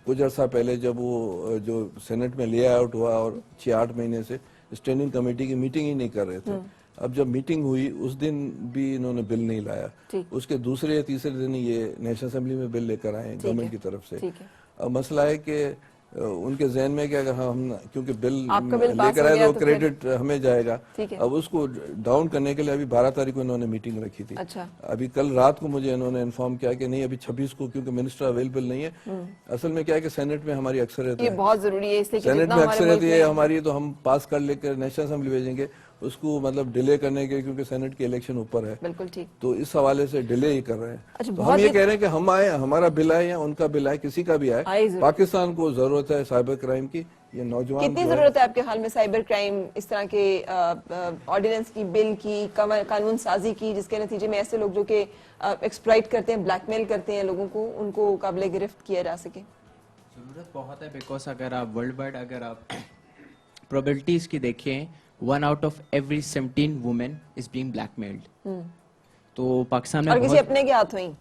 कुछ अर्सा पहले जब वो जो सेनेट में ले आउट हुआ और 6-8 महीने से स्टैंडिंग कमेटी की मीटिंग ही नहीं कर रहे थे। अब जब मीटिंग हुई उस दिन भी इन्होंने बिल नहीं लाया। उसके दूसरे या तीसरे दिन ये नेशनल असेंबली में बिल लेकर आए गवर्नमेंट की तरफ से। अब मसला है कि उनके जहन में क्या, हम क्योंकि बिल लेकर आए तो क्रेडिट हमें जाएगा। अब उसको डाउन करने के लिए अभी 12 तारीख को इन्होंने मीटिंग रखी थी। अच्छा। अभी कल रात को मुझे इन्होंने इन्फॉर्म किया कि नहीं, अभी 26 को, क्योंकि मिनिस्टर अवेलेबल नहीं है। असल में क्या है कि सेनेट में हमारी अक्सरियत है, ये बहुत जरूरी है, इसलिए सेनेट में अक्सरियत ये हमारी, तो हम पास कर लेकर नेशनल असेंबली भेजेंगे। उसको मतलब डिले करने के, क्योंकि सेनेट के इलेक्शन ऊपर है, बिल्कुल ठीक। तो इस हवाले से डिले ही कर रहे हैं। अच्छा, तो बहुत हम ये एक- कह रहे हैं कि हम आए, हमारा बिल आए या उनका बिल आए, किसी का भी आए आए, जरूर। पाकिस्तान को जरूरत है साइबर क्राइम की। ये नौजवान कितनी जो है, जरूरत है आपके ख्याल में साइबर क्राइम, इस तरह के ऑर्डिनेंस की, बिल की, कानून साजी की, जिसके नतीजे में ऐसे लोग जो कि एक्सप्लॉइट करते हैं, ब्लैकमेल करते हैं लोगों को, उनको काबिल गिरफ्त किया जा सके? ज़रूरत बहुत है, बिकॉज अगर आप वर्ल्ड वाइड अगर आप प्रोबेबिलिटीज की देखें, 1 out of every 17 women is being blackmailed. तो पाकिस्तान में और किसी बहुत अपने के हाथों ही,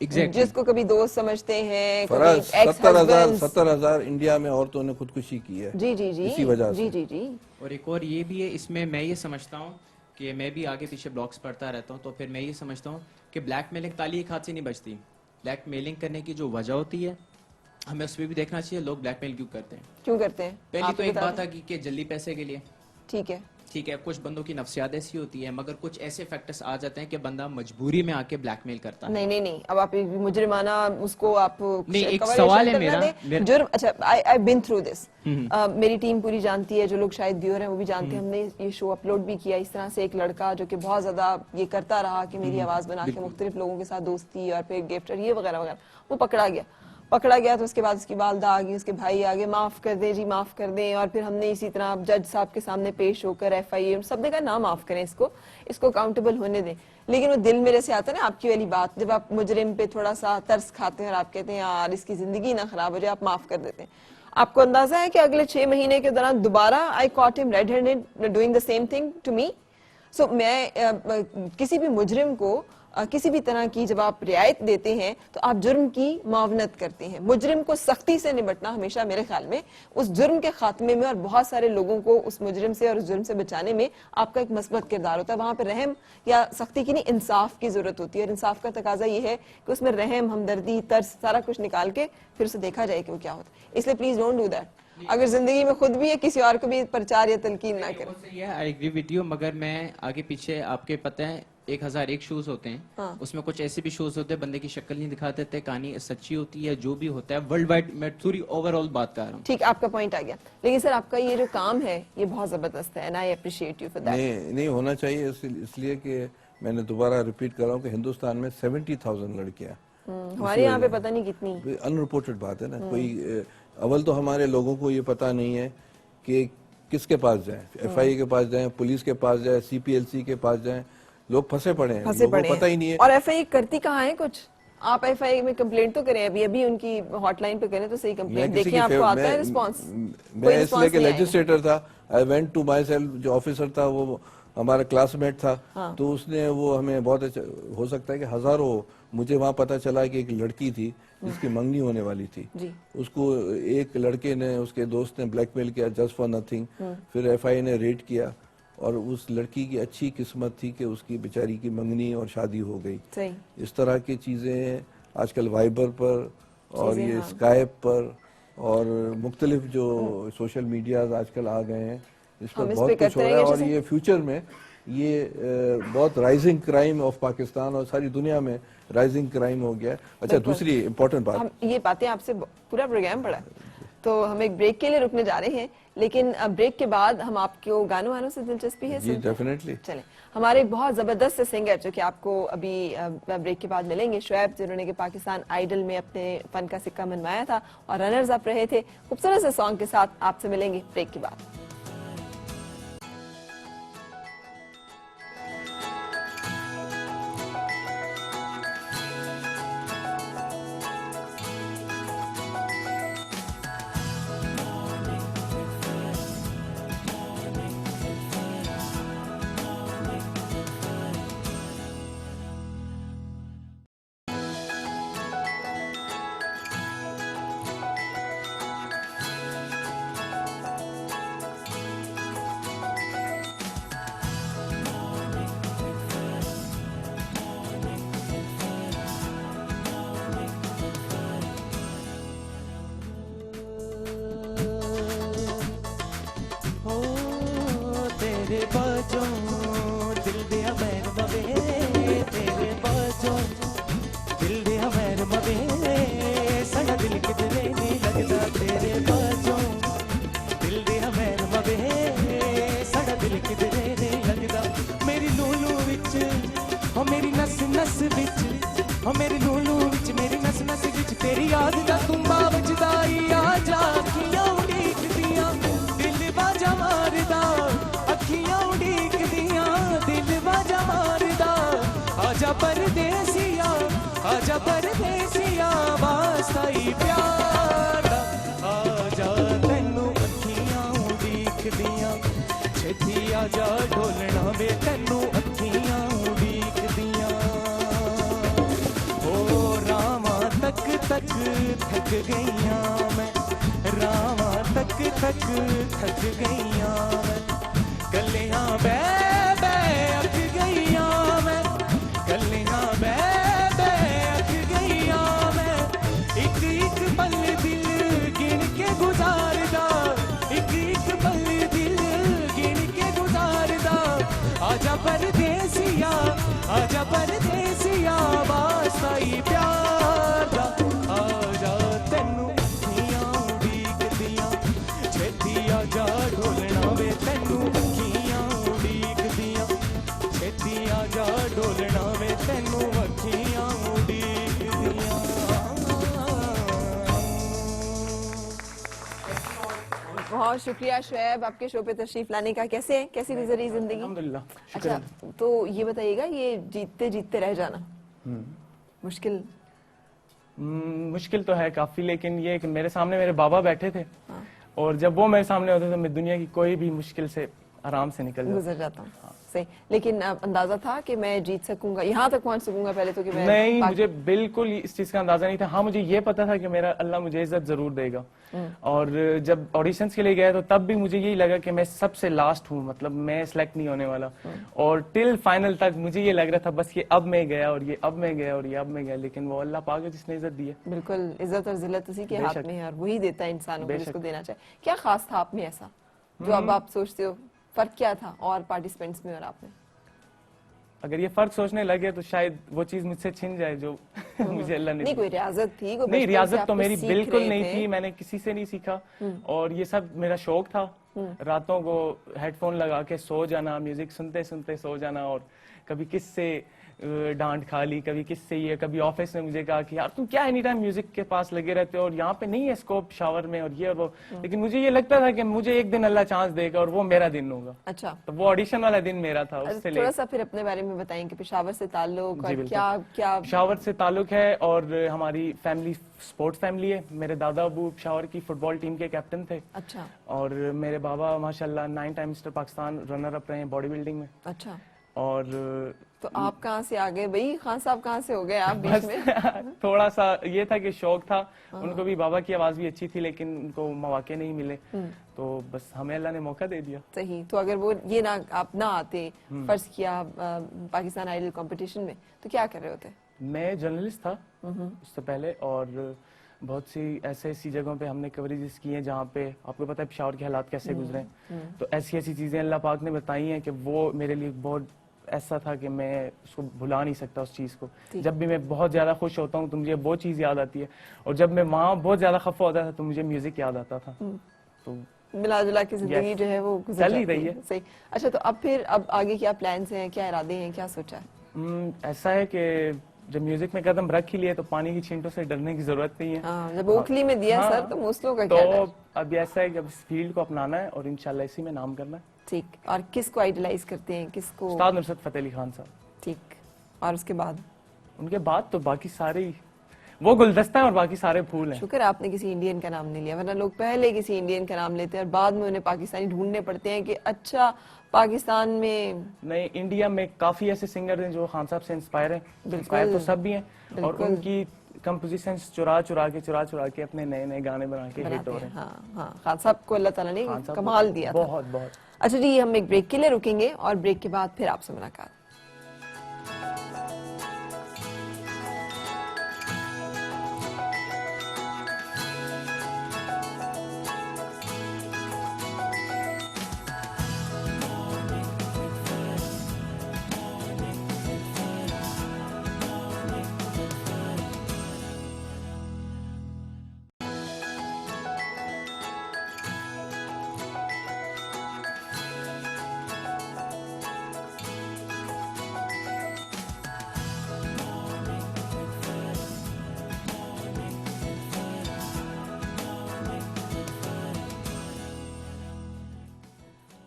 एग्जैक्टली जिसको कभी दोस्त समझते हैं, फराज, कभी एक्स 70,000 हस्बैंड्स। 70,000 इंडिया में औरतों ने खुदकुशी की है जी जी जी, इसी वजह जी से। जी जी। और एक और ये भी है इसमें, मैं ये समझता हूँ कि मैं भी आगे पीछे ब्लॉग्स पढ़ता रहता हूँ, तो फिर मैं ये समझता हूँ कि ब्लैकमेलिंग ताली एक हाथ से नहीं बचती। ब्लैकमेलिंग करने की जो वजह होती है, हमें उसमें भी देखना चाहिए लोग ब्लैकमेल क्यों करते हैं। क्यों करते हैं? पहली आप तो एक बता बात दें। आ गई कि जल्दी पैसे के लिए, ठीक है। ठीक है, कुछ बंदों की नफ्सियात ऐसी होती है, मगर कुछ ऐसे फैक्टर्स आ जाते हैं कि बंदा मजबूरी में आके ब्लैकमेल करता है। नहीं नहीं नहीं, अब आप एक मुजरिमाना उसको आप नहीं, एक cover या सवाल है shelter ना मेरा- दें। जुर्म, अच्छा, आई बिन थ्रू दिस, मेरी टीम पूरी जानती है, जो लोग शायद व्यूअर हैं वो भी जानते हैं, हमने ये शो अपलोड भी किया। इस तरह से एक लड़का जो कि बहुत ज्यादा ये करता रहा कि मेरी आवाज बना के मुख्तलिफ लोगों के साथ दोस्ती और फिर गिफ्ट और ये वगैरह वगैरह, वो पकड़ा गया। तो उसके बाद उसकी वालदा आ गई, उसके भाई आ गए, माफ कर दे जी, माफ कर दें। और फिर हमने इसी तरह जज साहब के सामने पेश होकर FIA सब ने कहा ना, माफ करें इसको अकाउंटेबल होने दें। लेकिन वो दिल मेरे से आता है ना आपकी वाली बात, जब आप मुजरिम पे थोड़ा सा तरस खाते हैं और आप कहते हैं यार इसकी जिंदगी ना खराब हो जाए, आप माफ कर देते हैं। आपको अंदाजा है कि अगले 6 महीने के दौरान दोबारा I caught him red handed doing the same thing to me. So मैं किसी भी मुजरिम को किसी भी तरह की जब आप रियायत देते हैं तो आप जुर्म की मावनत करते हैं। मुजरिम को सख्ती से निपटना हमेशा मेरे ख्याल में उस जुर्म के खात्मे में और बहुत सारे लोगों को उस मुजरिम से और उस जुर्म से बचाने में आपका एक मस्बत किरदार होता है। वहां पर रहम या सख्ती की नहीं, इंसाफ की जरूरत होती है। और इंसाफ का तकाजा ये है कि उसमें रहम, हमदर्दी, तरस सारा कुछ निकाल के फिर उसे देखा जाए कि वो क्या होता है। इसलिए प्लीज डोंट डू दैट। अगर जिंदगी में खुद भी है, किसी और को भी प्रचार या तलकीन ना करें। आई एग्री विद यू, मगर मैं आगे पीछे आपके पता है 1001 शूज होते हैं, हाँ। उसमें कुछ ऐसे भी शोज होते हैं बंदे की शक्ल नहीं दिखा देते, कहानी सच्ची होती है, जो भी होता है वर्ल्ड वाइड। मैं पूरी ओवरऑल बात कर रहा हूँ। ठीक, आपका पॉइंट आ गया। लेकिन सर आपका ये जो काम है ये बहुत जबरदस्त है and I appreciate you for that. नहीं होना चाहिए, इसलिए कि मैंने दोबारा रिपीट कर रहा हूँ कि हिंदुस्तान में 70,000 लड़कियां, हमारे यहाँ पे पता नहीं कितनी। अनरिपोर्टेड बात है ना। कोई अव्वल तो हमारे लोगों को ये पता नहीं है कि किसके पास जाएं, FIA के पास जाएं, पुलिस के पास जाएं, CPLC के पास जाएं। लोग फंसे पड़े हैं, लोगों को पता ही नहीं है। और FIA करती कहाँ है कुछ? आप FIA में कंप्लेंट तो करें, अभी उनकी हॉटलाइन पे करें तो सही कंप्लेंट देखिए, आपको आता है रिस्पांस? मैं इसलिए कि लेजिस्लेटर था, I went to myself, जो ऑफिसर था वो हमारा क्लासमेट था। हाँ। तो उसने वो हमें बहुत अच्छा, हो सकता है कि हजारों, मुझे वहां पता चला कि एक लड़की थी जिसकी मंगनी होने वाली थी। जी। उसको एक लड़के ने, उसके दोस्त ने ब्लैकमेल किया जस्ट फॉर नथिंग। फिर FIA ने रेड किया और उस लड़की की अच्छी किस्मत थी कि उसकी बेचारी की मंगनी और शादी हो गई। सही। इस तरह की चीजें आजकल वाइबर पर और ये हाँ। स्काइप पर और मुख्तलिफ जो सोशल मीडिया आजकल आ गए हैं, इस पर हम इस बहुत पे कुछ करते हो रहा है। रहेंगे और जैसे- ये फ्यूचर में ये बहुत राइजिंग क्राइम ऑफ पाकिस्तान और सारी दुनिया में राइजिंग क्राइम हो गया है। अच्छा, बिल्कुल। दूसरी इम्पोर्टेंट बात, हम ये बातें आपसे पूरा प्रोग्राम पड़ा, तो हम एक ब्रेक के लिए रुकने जा रहे हैं, लेकिन ब्रेक के बाद हम आपको गानों वानों से दिलचस्पी है? जी सुनते हैं? डेफिनेटली। चलें, हमारे एक बहुत जबरदस्त से सिंगर जो कि आपको अभी ब्रेक के बाद मिलेंगे, शुएब, जिन्होंने कि पाकिस्तान आइडल में अपने फन का सिक्का मनवाया था और रनर्स अप रहे थे। खूबसूरत से सॉन्ग के साथ आपसे मिलेंगे ब्रेक के बाद। तेरे बाजों दिल दिया मैन मवे, तेरे बाजों दिल दिया मैन मवे, साडा दिल किधरे नहीं लगदा, तेरे बाजों दिल दिया मैन मवे, साडा दिल किधरे नहीं परदेसिया वास्ता ही प्यार दा आजा तैनू अखियां उड़ीकदियां छेती आजा ढोलना वे तैनू अखियां उड़ीकदियां ओ रामा तक तक थक गईयां मैं रामा तक तक थक गईयां मैं गलियां बह बह अक गईयां मैं गलियां बह बह अक गईयां मैं एक एक पल दिल गिन के गुजारदा एक एक पल दिल गिन के गुजारदा आजा परदेसिया आजा परदेसिया वास्ता ही प्यार दा आजा तैनू अखियां उड़ीकदियां छेती आजा ढोलना वे तैनू अखियां उड़ीकदियां छेती आजा ढोलना वे तैनू अखियां उड़ीकदियां बहुत शुक्रिया शुएब आपके शो पे तशरीफ लाने का। कैसे हैं, कैसी गुजरी जिंदगी? अल्हम्दुलिल्लाह, अच्छा, तो ये बताइएगा, ये जीतते जीतते रह जाना मुश्किल? मुश्किल तो है काफी, लेकिन ये कि मेरे सामने मेरे बाबा बैठे थे और जब वो मेरे सामने होते तो मैं दुनिया की कोई भी मुश्किल से आराम से निकल जाता। गुजर जाता हूँ। सही, लेकिन अंदाजा था कि मैं जीत सकूंगा, यहाँ तक पहुंच सकूंगा पहले तो कि मैं नहीं, मुझे बिल्कुल इस चीज का अंदाजा नहीं था। हाँ, मुझे ये पता था कि मेरा अल्लाह मुझे इज्जत जरूर देगा। और जब ऑडिशंस के लिए गया तो तब भी मुझे यही लगा कि मैं सबसे लास्ट हूँ, मतलब मैं सिलेक्ट नहीं होने वाला। और टिल फाइनल तक मुझे ये लग रहा था बस ये अब मैं गया और ये अब मैं गया और ये अब मैं गया, लेकिन वो अल्लाह पाक है जिसने इज्जत दी है। बिल्कुल, इज्जत और जिल्लत उसी के हाथ में है और वही देता है इंसानों को जिसको देना चाहिए। क्या खास था आप में ऐसा जो अब आप सोचते हो? फर्क क्या था और पार्टिसिपेंट्स में और आप में? अगर ये फर्क सोचने लगे तो शायद वो चीज मुझसे छिन जाए जो मुझे अल्लाह ने नहीं, दी। कोई रियाजत थी? कोई नहीं, बचपन से रियाजत आप तो कुछ मेरी सीख बिल्कुल रहे नहीं थे? थी, मैंने किसी से नहीं सीखा। और ये सब मेरा शौक था, रातों को हेडफोन लगा के सो जाना, म्यूजिक सुनते सुनते सो जाना। और कभी किससे डांट खा ली, कभी किससे ये, कभी ऑफिस में मुझे कहा कि यार तुम क्या एनी टाइम म्यूजिक के पास लगे रहते हो और यहाँ पे नहीं है स्कोप शावर में और ये और वो। लेकिन मुझे ये लगता था कि मुझे एक दिन अल्लाह चांस देगा और वो मेरा दिन होगा। अच्छा, तो वो ऑडिशन वाला दिन मेरा था। उससे थोड़ा सा फिर अपने बारे में बताएं कि पेशावर से ताल्लुक और क्या क्या? पेशावर से ताल्लुक है और हमारी फैमिली स्पोर्ट्स फैमिली है। मेरे दादा अबू पेशावर की फुटबॉल टीम के कैप्टन थे। अच्छा और मेरे बाबा माशाल्लाह 9 time mister Pakistan runner up रहे हैं बॉडी बिल्डिंग में। अच्छा, और तो आप कहाँ से आ गए भाई? खान साहब कहाँ से हो गए आप बीच में? थोड़ा सा ये था कि शौक था, उनको भी, बाबा की आवाज भी अच्छी थी लेकिन उनको मौके नहीं मिले, तो बस हमें अल्लाह ने मौका दे दिया। सही, तो अगर वो ये ना आप ना आते, फर्ज किया पाकिस्तान आइडल कंपटीशन में, तो क्या कर रहे होते? मैं जर्नलिस्ट था उससे पहले, और बहुत सी ऐसी जगहों पे हमने कवरेजेस की हैं जहाँ पे आपको पता है पेशावर के हालात कैसे गुजरे। तो ऐसी चीजें अल्लाह पाक ने बताई हैं कि वो मेरे लिए बहुत ऐसा था कि मैं उसको भुला नहीं सकता उस चीज को। जब भी मैं बहुत ज्यादा खुश होता हूँ तो मुझे वो चीज याद आती है, और जब मैं वहाँ बहुत ज्यादा खफा होता था तो मुझे म्यूजिक याद आता था। तो मिला जुला की जिंदगी जो है वो गुजर चल ही जाती रही है। सही। अच्छा, तो अब फिर अब आगे क्या प्लान्स हैं, क्या इरादे हैं, क्या सोचा है? ऐसा है कि जब म्यूजिक में कदम रख ही लिए तो पानी की छींटों से डरने की जरूरत नहीं है। हाँ, जब ओखली में दिया सर तो मूसलों का क्या तो डर? अब ऐसा है कि अब इस फील्ड को अपनाना है और इंशाल्लाह इसी में नाम करना है। ठीक, और किसको आइडलाइज करते हैं, किसको? उस्ताद नुसरत फतेह अली खान साहब। ठीक, और उसके बाद? उनके बाद तो बाकी सारे ही वो गुलदस्ता है और बाकी सारे फूल हैं। शुक्र आपने किसी इंडियन का नाम नहीं लिया, वरना लोग पहले किसी इंडियन का नाम लेते हैं और बाद में उन्हें पाकिस्तानी ढूंढने पड़ते हैं कि अच्छा पाकिस्तान में नहीं, इंडिया में काफी ऐसे सिंगर हैं जो खान साहब से इंस्पायर हैं। इंस्पायर तो सब भी हैं और उनकी कंपोजिशंस चुरा चुरा के अपने नए नए गाने बना के हिट हो रहे हैं। हाँ हाँ, खान साहब को अल्लाह ताला ने खान साहब कमाल दिया था। बहुत बहुत। अच्छा जी, हम एक ब्रेक के लिए रुकेंगे और ब्रेक के बाद फिर आपसे मुलाकात।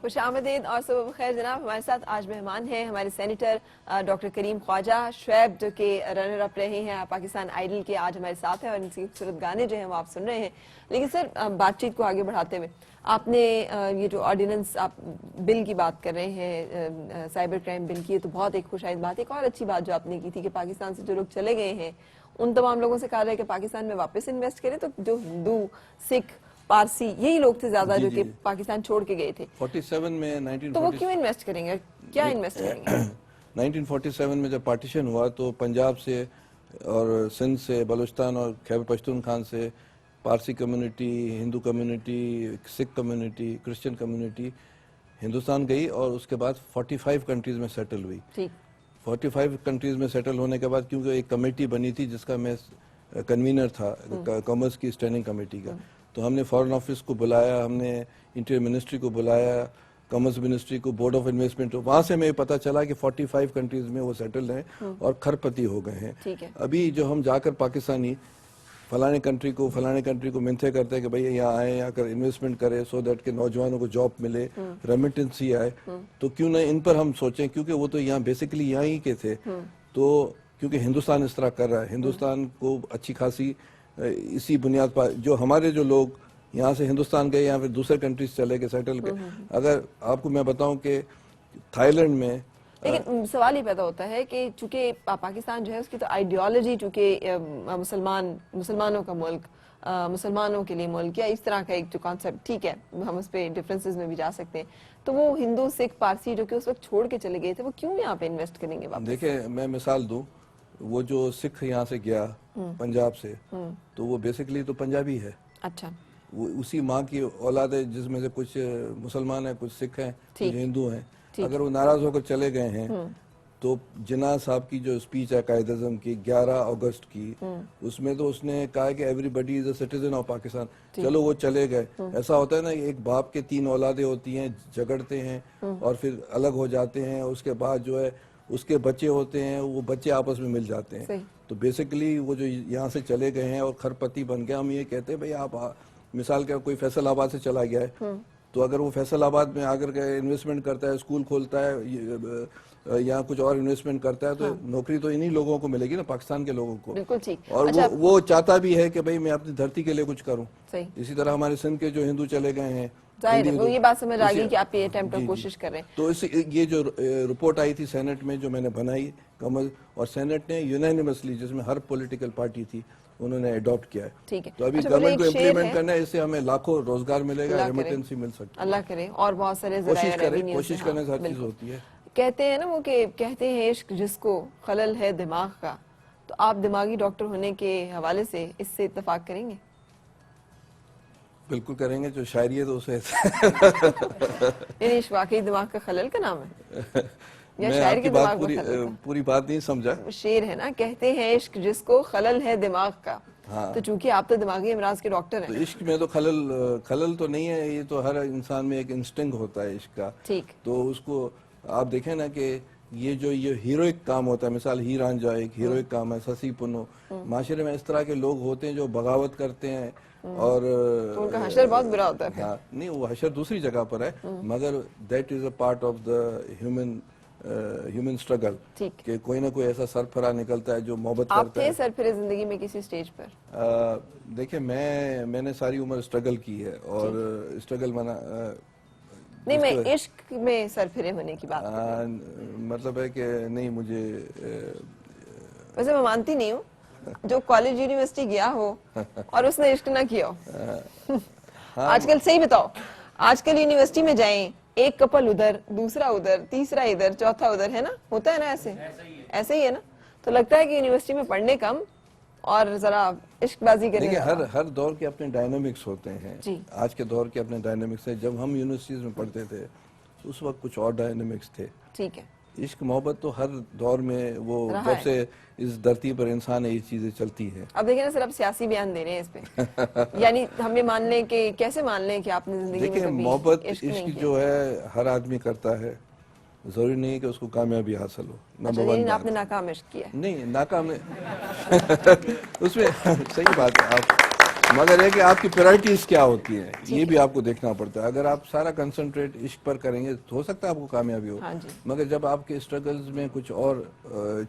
खुश आमदीद और सुबह खैर जनाब। हमारे साथ आज मेहमान हैं हमारे सेनेटर डॉक्टर करीम ख्वाजा शुएब, जो कि रनर अप रहे हैं पाकिस्तान आइडल के, आज हमारे साथ हैं और इनकी खूबसूरत गाने जो हैं वो आप सुन रहे हैं। लेकिन सर, बातचीत को आगे बढ़ाते हुए आपने ये जो ऑर्डिनेंस आप बिल की बात कर रहे हैं, साइबर क्राइम बिल की, ये तो बहुत एक खुशाइंद बात। एक और अच्छी बात जो आपने की थी कि पाकिस्तान से जो लोग चले गए हैं उन तमाम लोगों से कहा रहा है कि पाकिस्तान में वापस इन्वेस्ट करें। तो जो हिंदू, सिख, पारसी यही लोग थे ज्यादा जो कि पाकिस्तान छोड़ के गए थे, 47 में 1940 तो वो क्यों इन्वेस्ट करेंगे, क्या इन्वेस्ट करेंगे? 1947 में जब पार्टीशन हुआ तो पंजाब से और सिंध से, बलूचिस्तान और खैबर पख्तूनख्वा से Parsi community, Hindu community, Sikh community, Christian community Hindustan गई और उसके बाद 45 कंट्रीज में सेटल हुई। ठीक, 45 कंट्रीज में सेटल होने के बाद, क्योंकि एक कमेटी बनी थी जिसका मैं कन्वीनर था, कॉमर्स की स्टैंडिंग कमेटी का, तो हमने फॉरेन ऑफिस को बुलाया, हमने इंटीरियर मिनिस्ट्री को बुलाया, कॉमर्स मिनिस्ट्री को, बोर्ड ऑफ इन्वेस्टमेंट, वहां से हमें पता चला कि 45 कंट्रीज में वो सेटल हैं और खरपति हो गए हैं। ठीक है। अभी जो हम जाकर पाकिस्तानी फलाने कंट्री को मिन्थे करते हैं कि भैया यहाँ आए, यहाँ कर इन्वेस्टमेंट करें सो दैट के नौजवानों को जॉब मिले, रेमिटेंसी आए, तो क्यों ना इन पर हम सोचें, क्योंकि वो तो यहाँ बेसिकली यहाँ ही के थे। तो क्योंकि हिंदुस्तान इस तरह कर रहा है, हिंदुस्तान को अच्छी खासी इसी बुनियाद पर जो हमारे जो लोग यहाँ से हिंदुस्तान गए या फिर दूसरे कंट्रीज चले गए सेटल गए। अगर आपको मैं बताऊं कि थाईलैंड में, लेकिन सवाल ये पैदा होता है कि चूंकि पाकिस्तान जो है उसकी तो आइडियोलॉजी, चूंकि मुसलमानों का मुल्क, मुसलमानों के लिए मुल्क, या इस तरह का एक जो कॉन्सेप्ट, ठीक है हम उस पर डिफरेंसेस में भी जा सकते हैं, तो वो हिंदू, सिख, पारसी जो कि उस वक्त छोड़ के चले गए थे, वो क्यों यहाँ पे इन्वेस्ट करेंगे वापस? देखिए मैं मिसाल दूं, वो जो सिख यहाँ से गया पंजाब से, तो वो बेसिकली तो पंजाबी है। अच्छा, वो उसी माँ की औलाद है, जिसमें से कुछ मुसलमान हैं, कुछ सिख हैं, कुछ हिंदू हैं। अगर वो नाराज होकर चले गए हैं तो जिन्ना साहब की जो स्पीच है कायद-ए-आज़म की 11 अगस्त की, उसमें तो उसने कहा कि everybody is a citizen of Pakistan. चलो वो चले गए, ऐसा होता है ना, एक बाप के 3 औलादें होती हैं, झगड़ते हैं और फिर अलग हो जाते हैं, उसके बाद जो है उसके बच्चे होते हैं, वो बच्चे आपस में मिल जाते हैं। तो बेसिकली वो जो यहाँ से चले गए हैं और खरपति बन गए, हम ये कहते हैं भाई आप मिसाल का कोई फैसलाबाद से चला गया है, तो अगर वो फैसलाबाद में आकर के इन्वेस्टमेंट करता है, स्कूल खोलता है या कुछ और इन्वेस्टमेंट करता है, तो नौकरी तो इन्हीं लोगों को मिलेगी ना, पाकिस्तान के लोगों को। बिल्कुल ठीक। और अच्छा, वो चाहता भी है कि भाई मैं अपनी धरती के लिए कुछ करूं। सही। इसी तरह हमारे सिंध के जो हिंदू चले गए हैं, जाहिर है वो ये बात समझ आ गई कि आप ये अटेम्प्ट और कोशिश कर रहे हैं। तो इस ये जो रिपोर्ट आई थी सेनेट में, जो मैंने बनाई कमल, और सेनेट ने यूनानिमसली, जिसमें हर पॉलिटिकल पार्टी थी, उन्होंने अडॉप्ट किया है। ठीक है। तो अभी अच्छा, गवर्नमेंट को एक शेर इम्प्लीमेंट है, करना है, इससे हमें लाखों रोजगार मिलेगा, अल्लाह रेमिटेंसी मिल सकती है। अल्लाह करे, और बहुत सारे कोशिश ज़राए करें, रेवेन्यू कोशिश से, करने से हाँ, हर चीज बिल्कुल। होती है। कहते हैं ना वो कि कहते हैं इश्क जिसको खलल है दिमाग का, तो आप दिमागी डॉक्टर होने के हवाले से इससे इत्तेफाक करेंगे? बिल्कुल करेंगे, जो शायरी है तो उसे यानी इश्क वाकई दिमाग का खलल का नाम है या मैं शायर आपकी के बात दिमाग में खलल का? पूरी बात नहीं समझा। वो शेर है ना, कहते हैं इश्क जिसको खलल है दिमाग का। हाँ। तो चूंकि आप तो दिमागी अमराज के डॉक्टर तो हैं। इश्क में तो खलल तो नहीं है, ये तो हर इंसान में एक इंस्टिंक्ट होता है इश्क का। ठीक। तो उसको आप देखें ना कि ये जो ये हीरोइक काम होता है, मिसाल हीर रांझा एक हीरोइक काम है, ससी पुन्नो, माशरे में इस तरह के लोग होते हैं जो बगावत करते हैं और तो उनका हशर बहुत बुरा होता है फिर। हाँ, नहीं वो हशर दूसरी जगह पर है, मगर that is a part of the human struggle, ठीक। कि कोई ना कोई ऐसा सरफरा निकलता है जो मोहब्बत आप करता थे है। सरफिरे जिंदगी में किसी स्टेज पर? देखिए मैंने सारी उम्र स्ट्रगल की है और स्ट्रगल माना नहीं, मैं इश्क में सरफिरे होने की बात। मतलब है कि नहीं, मुझे वैसे मैं मानती नहीं हूँ जो कॉलेज यूनिवर्सिटी गया हो और उसने इश्क ना किया हो। आजकल सही बताओ, आजकल यूनिवर्सिटी में जाएं, एक कपल उधर, दूसरा उधर, तीसरा इधर, चौथा उधर, है ना, होता है ना, ऐसे ही है ना। तो लगता है कि यूनिवर्सिटी में पढ़ने कम और जरा इश्कबाजी करने। देखिए हर दौर के अपने डायनामिक्स होते हैं जी। आज के दौर के अपने डायनामिक्स हैं। जब हम यूनिवर्सिटीज में पढ़ते थे उस वक्त कुछ और डायनामिक्स थे। ठीक है। इश्क मोहब्बत तो हर दौर में, वो रहा जब है। से इस धरती पर इंसान है, ये चीजें चलती हैं। अब देखिए ना सर, आप सियासी बयान दे रहे हैं इस पे। यानी हम ये मान लें कि, कैसे मान लें कि आपने जिंदगी में देखिए कभी मोहब्बत इश्क नहीं इश्क किया? जो है हर आदमी करता है, जरूरी नहीं कि उसको कामयाबी हासिल हो। अच्छा, नंबर यानी 1 आपने नाकाम इश्क किया है। नहीं, नाकाम उसमें सही बात है, आप मगर है कि आपकी प्रायोरिटीज क्या होती है, ये भी आपको देखना पड़ता है। अगर आप सारा कंसंट्रेट इश्क पर करेंगे तो हो सकता है आपको कामयाबी हो, हाँ जी। मगर जब आपके स्ट्रगल्स में कुछ और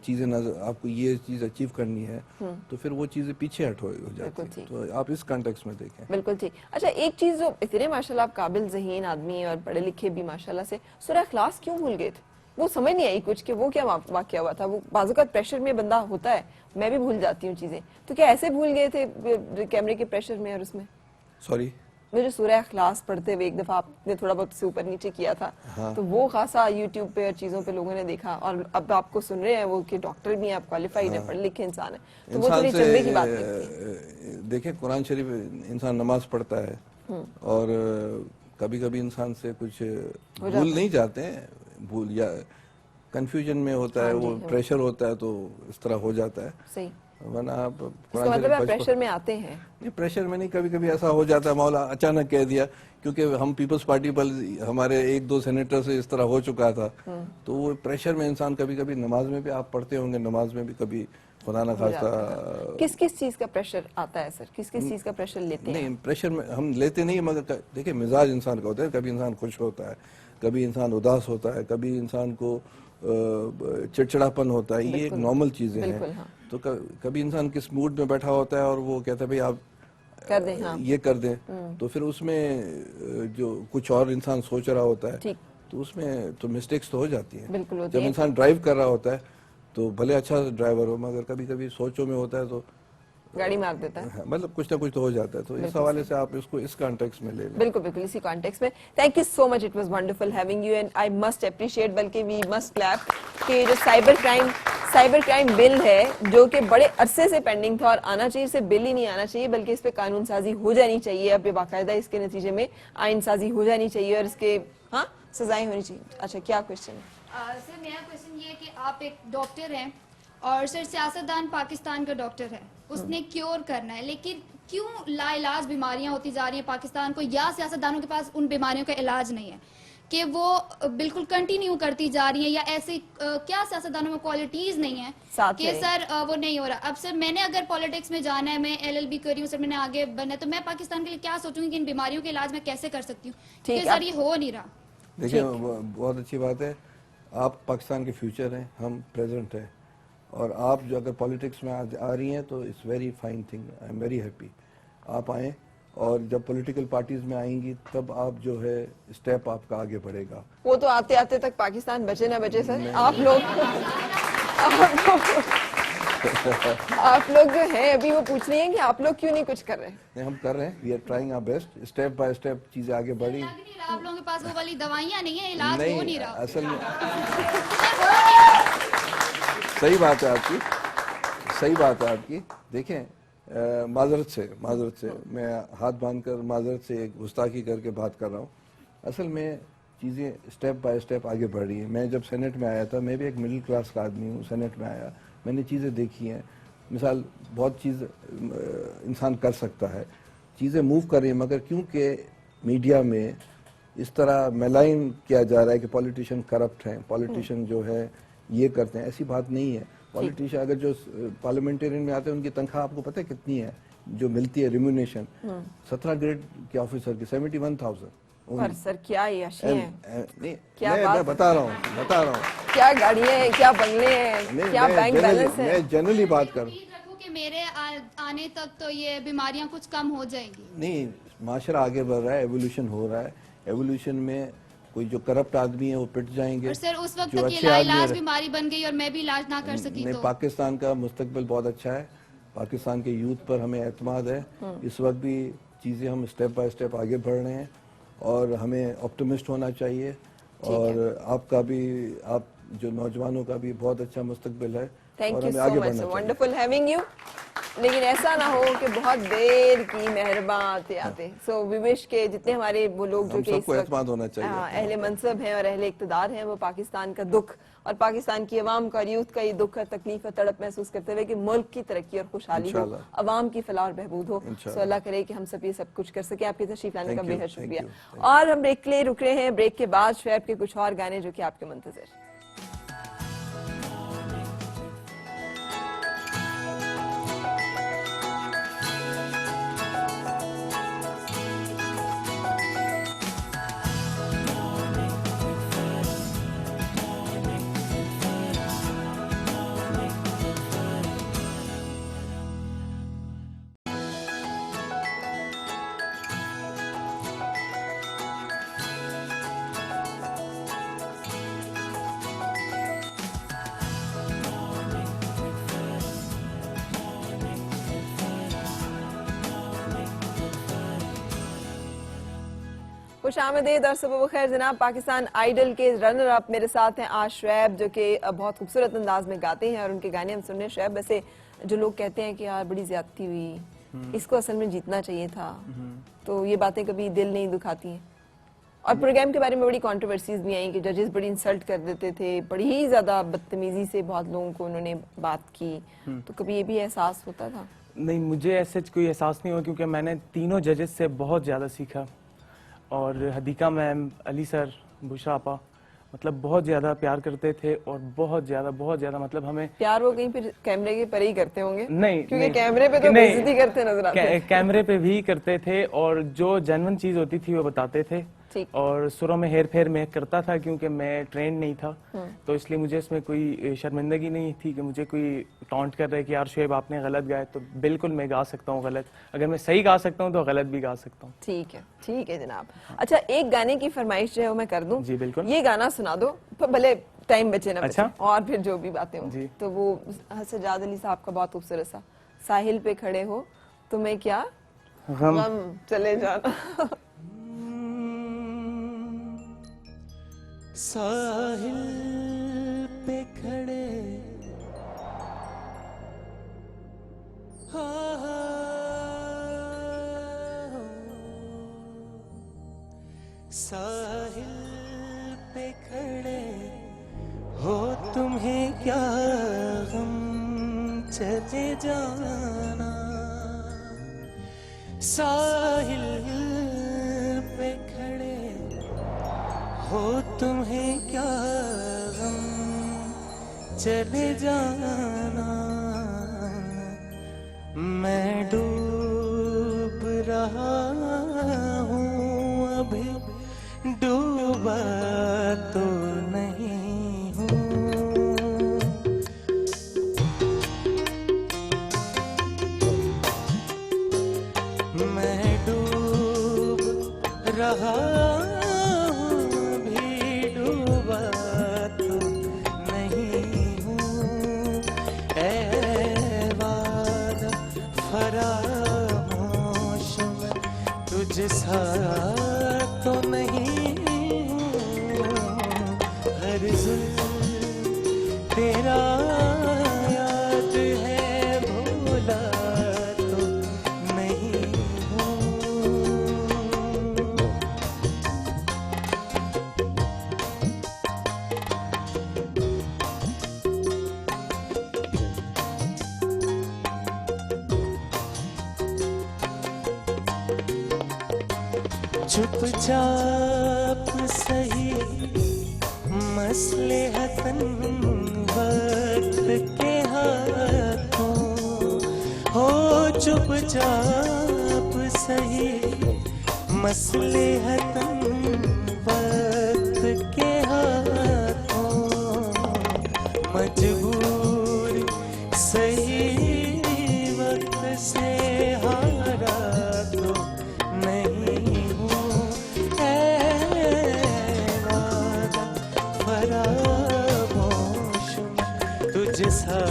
चीजें नजर, आपको ये चीज अचीव करनी है तो फिर वो चीजें पीछे हट हो जाती बिल्कुल है। ठीक। तो आप इस कॉन्टेक्स्ट में देखें। बिल्कुल ठीक। अच्छा, एक चीज जो इतने माशाल्लाह आप काबिल ज़हीन आदमी और पढ़े लिखे भी माशाल्लाह से, सूरह इखलास क्यों भूल गए थे? वो समझ नहीं आई कुछ कि वो क्या वाकया हुआ था। वो बाज़-औक़ात प्रेशर में बंदा होता है, मैं भी भूल जाती हूँ चीजें, तो क्या ऐसे भूल गए थे कैमरे के प्रेशर में? और उसमें सॉरी, मुझे सूरह इखलास पढ़ते हुए एक दफा आपने थोड़ा बहुत से ऊपर नीचे किया था, तो वो खासा यूट्यूब पे और चीजों पे लोगों ने देखा, और अब आपको सुन रहे हैं वो कि डॉक्टर भी हैं आप, क्वालिफाइड हैं, पढ़े लिखे इंसान हैं, तो वो थोड़ी चंबे की बात लगती है। देखिए, कुरान शरीफ इंसान नमाज पढ़ता है और कभी कभी इंसान से कुछ भूल नहीं जाते हैं, भूल या कंफ्यूजन में होता है, हाँ जी, वो हाँ। प्रेशर होता है तो इस तरह हो जाता है। सही, वरना आप इसका मतलब आप प्रेशर में आते हैं। नहीं, प्रेशर में नहीं, कभी कभी ऐसा हो जाता है, मौला अचानक कह दिया, क्योंकि हम पीपल्स पार्टी पर हमारे 1-2 सेनेटर से इस तरह हो चुका था, तो वो प्रेशर में इंसान कभी कभी, नमाज में भी आप पढ़ते होंगे, नमाज में भी कभी खुदा ना खास्ता। किस किस चीज का प्रेशर आता है सर? किस किस चीज का प्रेशर लेते हैं? नहीं, प्रेशर में हम लेते नहीं, मगर देखिए मिजाज इंसान का होता है, कभी इंसान खुश होता है, कभी इंसान उदास होता है, कभी इंसान को चिड़चिड़ापन होता है, ये एक नॉर्मल चीजें बिल्कुल, हैं। हाँ। तो कभी इंसान किस मूड में बैठा होता है और वो कहता है भाई आप कर दें, हाँ। ये कर दें, तो फिर उसमें जो कुछ और इंसान सोच रहा होता है, ठीक। तो उसमें तो मिस्टेक्स तो हो जाती हैं। बिल्कुल होती जब हैं। इंसान ड्राइव कर रहा होता है तो भले अच्छा ड्राइवर हो, मगर कभी कभी सोचों में होता है तो गाड़ी मार देता है। हाँ, मतलब कुछ ना कुछ तो हो जाता है। तो इस हवाले से आप इसको इस कॉन्टेक्स्ट में ले लें। बिल्कुल बिल्कुल इसी कॉन्टेक्स्ट में। Thank you so much, it was wonderful having you and I must appreciate, बल्कि वी मस्ट क्लैप कि जो साइबर क्राइम बिल है जो कि बड़े अरसे से पेंडिंग था और आना चाहिए, इसे बिल ही नहीं आना चाहिए बल्कि इस पे कानून साजी हो जानी चाहिए, अब बाकायदा इसके नतीजे में आइन साजी हो जानी चाहिए और इसके हाँ सजाएं होनी चाहिए। अच्छा, क्या क्वेश्चन है? सर मेरा क्वेश्चन ये है कि आप एक डॉक्टर हैं और सर सियासतदान पाकिस्तान का डॉक्टर है, उसने क्योर करना है, लेकिन क्यों लाइलाज बीमारियां होती जा रही हैं पाकिस्तान को, या सियासतदानों के पास उन बीमारियों का इलाज नहीं है कि वो बिल्कुल कंटिन्यू करती जा रही है, या ऐसे क्या सियासतदानों में क्वालिटीज नहीं है कि सर वो नहीं हो रहा। अब सर मैंने अगर पॉलिटिक्स में जाना है, मैं LLB कर रही हूँ सर, मैंने आगे बनना है, तो मैं पाकिस्तान के लिए क्या सोचूंगी कि इन बीमारियों के इलाज में कैसे कर सकती हूँ, क्योंकि सर ये हो नहीं रहा। देखिए, बहुत अच्छी बात है, आप पाकिस्तान के फ्यूचर हैं, हम प्रेजेंट हैं, और आप जो अगर पॉलिटिक्स में आ रही हैं तो it's very fine thing, I am very happy आप आएँ, और जब पॉलिटिकल पार्टीज में आएंगी तब आप जो है स्टेप आपका आगे बढ़ेगा। वो तो आते आते तक पाकिस्तान बचे ना बचे सर, आप लोग जो हैं अभी वो पूछ रही हैं कि आप लोग क्यों नहीं कुछ कर रहे हैं। नहीं, हम कर रहे हैं, we are trying our best, step by step चीजें आगे बढ़ी। लग नहीं रहा आप लोगों के पास वो वाली दवाइयां नहीं है, इलाज हो नहीं रहा। असल में सही बात है आपकी, सही बात है आपकी। देखें, माजरत से मैं हाथ बांधकर माजरत से एक गुस्ताखी करके बात कर रहा हूँ। असल में चीज़ें स्टेप बाय स्टेप आगे बढ़ रही हैं। मैं जब सेनेट में आया था, मैं भी एक मिडिल क्लास का आदमी हूँ, सेनेट में आया, मैंने चीज़ें देखी हैं। मिसाल, बहुत चीज़ इंसान कर सकता है, चीज़ें मूव कर रही हैं, मगर क्योंकि मीडिया में इस तरह मेलाइन किया जा रहा है कि पॉलिटिशियन करप्ट हैं, पॉलिटिशियन जो है ये करते हैं, ऐसी बात नहीं है। पॉलिटिशियन अगर जो पार्लियामेंटेरियन में आते हैं उनकी तनख्वाह आपको पता है कितनी है जो मिलती है, रिम्यूनेशन 17 ग्रेड के ऑफिसर की 71,000। पर सर क्या याशी हैं, नहीं, क्या मैं बता रहा हूँ क्या गाड़ियां हैं, क्या बंगले हैं, क्या बैंक बैलेंस है। मैं जनरली बात कर रखूं कि मेरे आने तक तो ये बीमारियां कुछ कम हो जाएंगी। नहीं, माशरा आगे बढ़ रहा है, एवोल्यूशन हो रहा है, एवोल्यूशन में कोई जो करप्ट आदमी है वो पिट जाएंगे। और सर उस वक्त जो तक अच्छे ये आदमी लाइलाज है- बीमारी बन गई और मैं भी इलाज ना कर सकी नहीं, तो पाकिस्तान का मुस्तकबिल बहुत अच्छा है, पाकिस्तान के यूथ पर हमें एतमाद है। इस वक्त भी चीज़ें हम स्टेप बाय स्टेप आगे बढ़ रहे हैं और हमें ऑप्टिमिस्ट होना चाहिए, और आपका भी, आप जो नौजवानों का भी बहुत अच्छा मुस्तकबिल है थैंक और यू हमें सो आगे मच, बढ़ना चाहिए। Wonderful having you. लेकिन ऐसा ना हो कि बहुत देर की मेहरबान आते आते। सो वी विश के जितने हमारे वो लोग जो हम कि इस सबको वक्त एतमाद होना चाहिए। अहले मनसब हैं और अहले इक्तदार हैं, वो पाकिस्तान का दुख और पाकिस्तान की अवाम का और यूथ का ये दुख और तकलीफ और तड़प महसूस करते हुए कि मुल्क की तरक्की और खुशहाली हो, इंशाल्लाह। अवाम की फलाह और बहबूद हो। इंशाल्लाह। सो अल्लाह करे कि हम सब ये सब कुछ कर सके। आपकी तशरीफ लाने का Thank you, बेहद thank शुक्रिया। you, thank you। और हम ब्रेक के लिए रुक रहे हैं, ब्रेक के बाद शोएब के कुछ और गाने जो कि आपके मुंतजर। खुशामदीद और सुबह बखैर जनाब। पाकिस्तान आइडल के रनर अप मेरे साथ हैं आज शुएब, जो कि बहुत खूबसूरत अंदाज में गाते हैं और उनके गाने हम सुन रहे हैं। शुएब, वैसे जो लोग कहते हैं कि यार बड़ी ज्यादती हुई, इसको असल में जीतना चाहिए था, तो ये बातें कभी दिल नहीं दुखाती हैं? और प्रोग्राम के बारे में बड़ी कंट्रोवर्सीज भी आई कि जजेस बड़ी इंसल्ट कर देते थे, बड़ी ही ज्यादा बदतमीजी से बहुत लोगों को उन्होंने बात की, तो कभी ये भी एहसास होता था? नहीं, मुझे ऐसे कोई एहसास नहीं हुआ क्योंकि मैंने तीनों जजेस से बहुत ज़्यादा सीखा। और हदीका मैम, अली सर, बुशरा आपा मतलब बहुत ज़्यादा प्यार करते थे और बहुत ज़्यादा मतलब हमें प्यार वो कहीं फिर कैमरे के परे ही करते होंगे? नहीं, क्योंकि नहीं, कैमरे पे तो नहीं, बेइज्जती करते नजर आते हैं। कैमरे पे भी करते थे और जो जेन्युइन चीज़ होती थी वो बताते थे। ठीक। और सुरों में हेर फेर मैं करता था क्योंकि मैं ट्रेंड नहीं था, तो इसलिए मुझे इसमें कोई शर्मिंदगी नहीं थी कि मुझे कोई टॉन्ट कर रहा है कि यार शुएब आपने गलत गाया। तो बिल्कुल मैं गा सकता हूँ गलत, अगर मैं सही गा सकता हूँ तो गलत भी गा सकता हूँ। ठीक है जनाब। अच्छा, एक गाने की फरमाइश जो है वो मैं कर दूं? जी बिल्कुल। ये गाना सुना दो, भले टाइम बचे ना बचे, अच्छा। और फिर जो भी बातें हो। जी। तो वो सजाद अली साहब का बहुत खूबसूरत सा, साहिल पे खड़े हो तुम्हें क्या गम चले जाना। साहिल पे खड़े साहिल पे खड़े हो तुम्हें क्या गम चले जाना। साहिल पे खड़े हो तुम्हें क्या गम चले जाना। मैं डूब रहा हूँ अभी डूबा तो नहीं हूँ। मैं डूब रहा जैसा तो नहीं हूँ, हर जुल्म तेरा याद है भूला तो नहीं हूँ। चुपचाप सही मसलहतन वक्त के हाथों हो। चुपचाप सही मसलहतन वक्त के हाथों मजबूर सही वक्त से हारा तो नहीं हूँ। तुझसा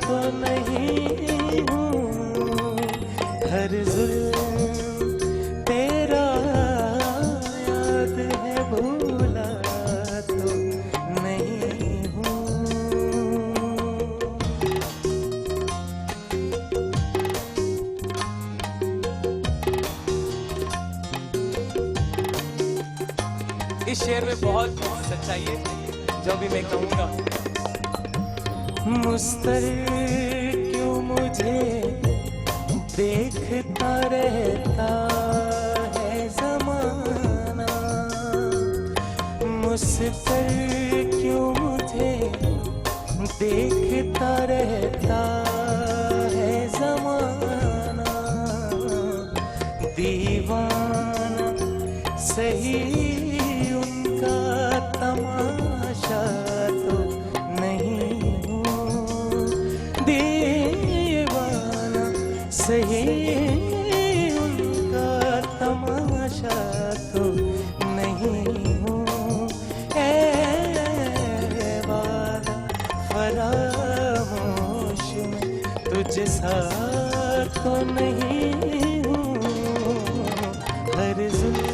तो नहीं हूँ, हर जुल्म तेरा याद है भूला तो नहीं हूँ। इस शेर में बहुत सच्चाई है जो भी मैं कहूँगा। मुस्तर क्यों मुझे देखता रहता है ज़माना। मुस्तर क्यों मुझे देखता रहता है ज़माना। दीवाना सही उनका तमाशा तो नहीं हूँ। दीवाना सही उनका तमाशा तो नहीं हूँ। ऐ वादा फरामोश में तुझ सा तो नहीं हूँ। हर जुल्म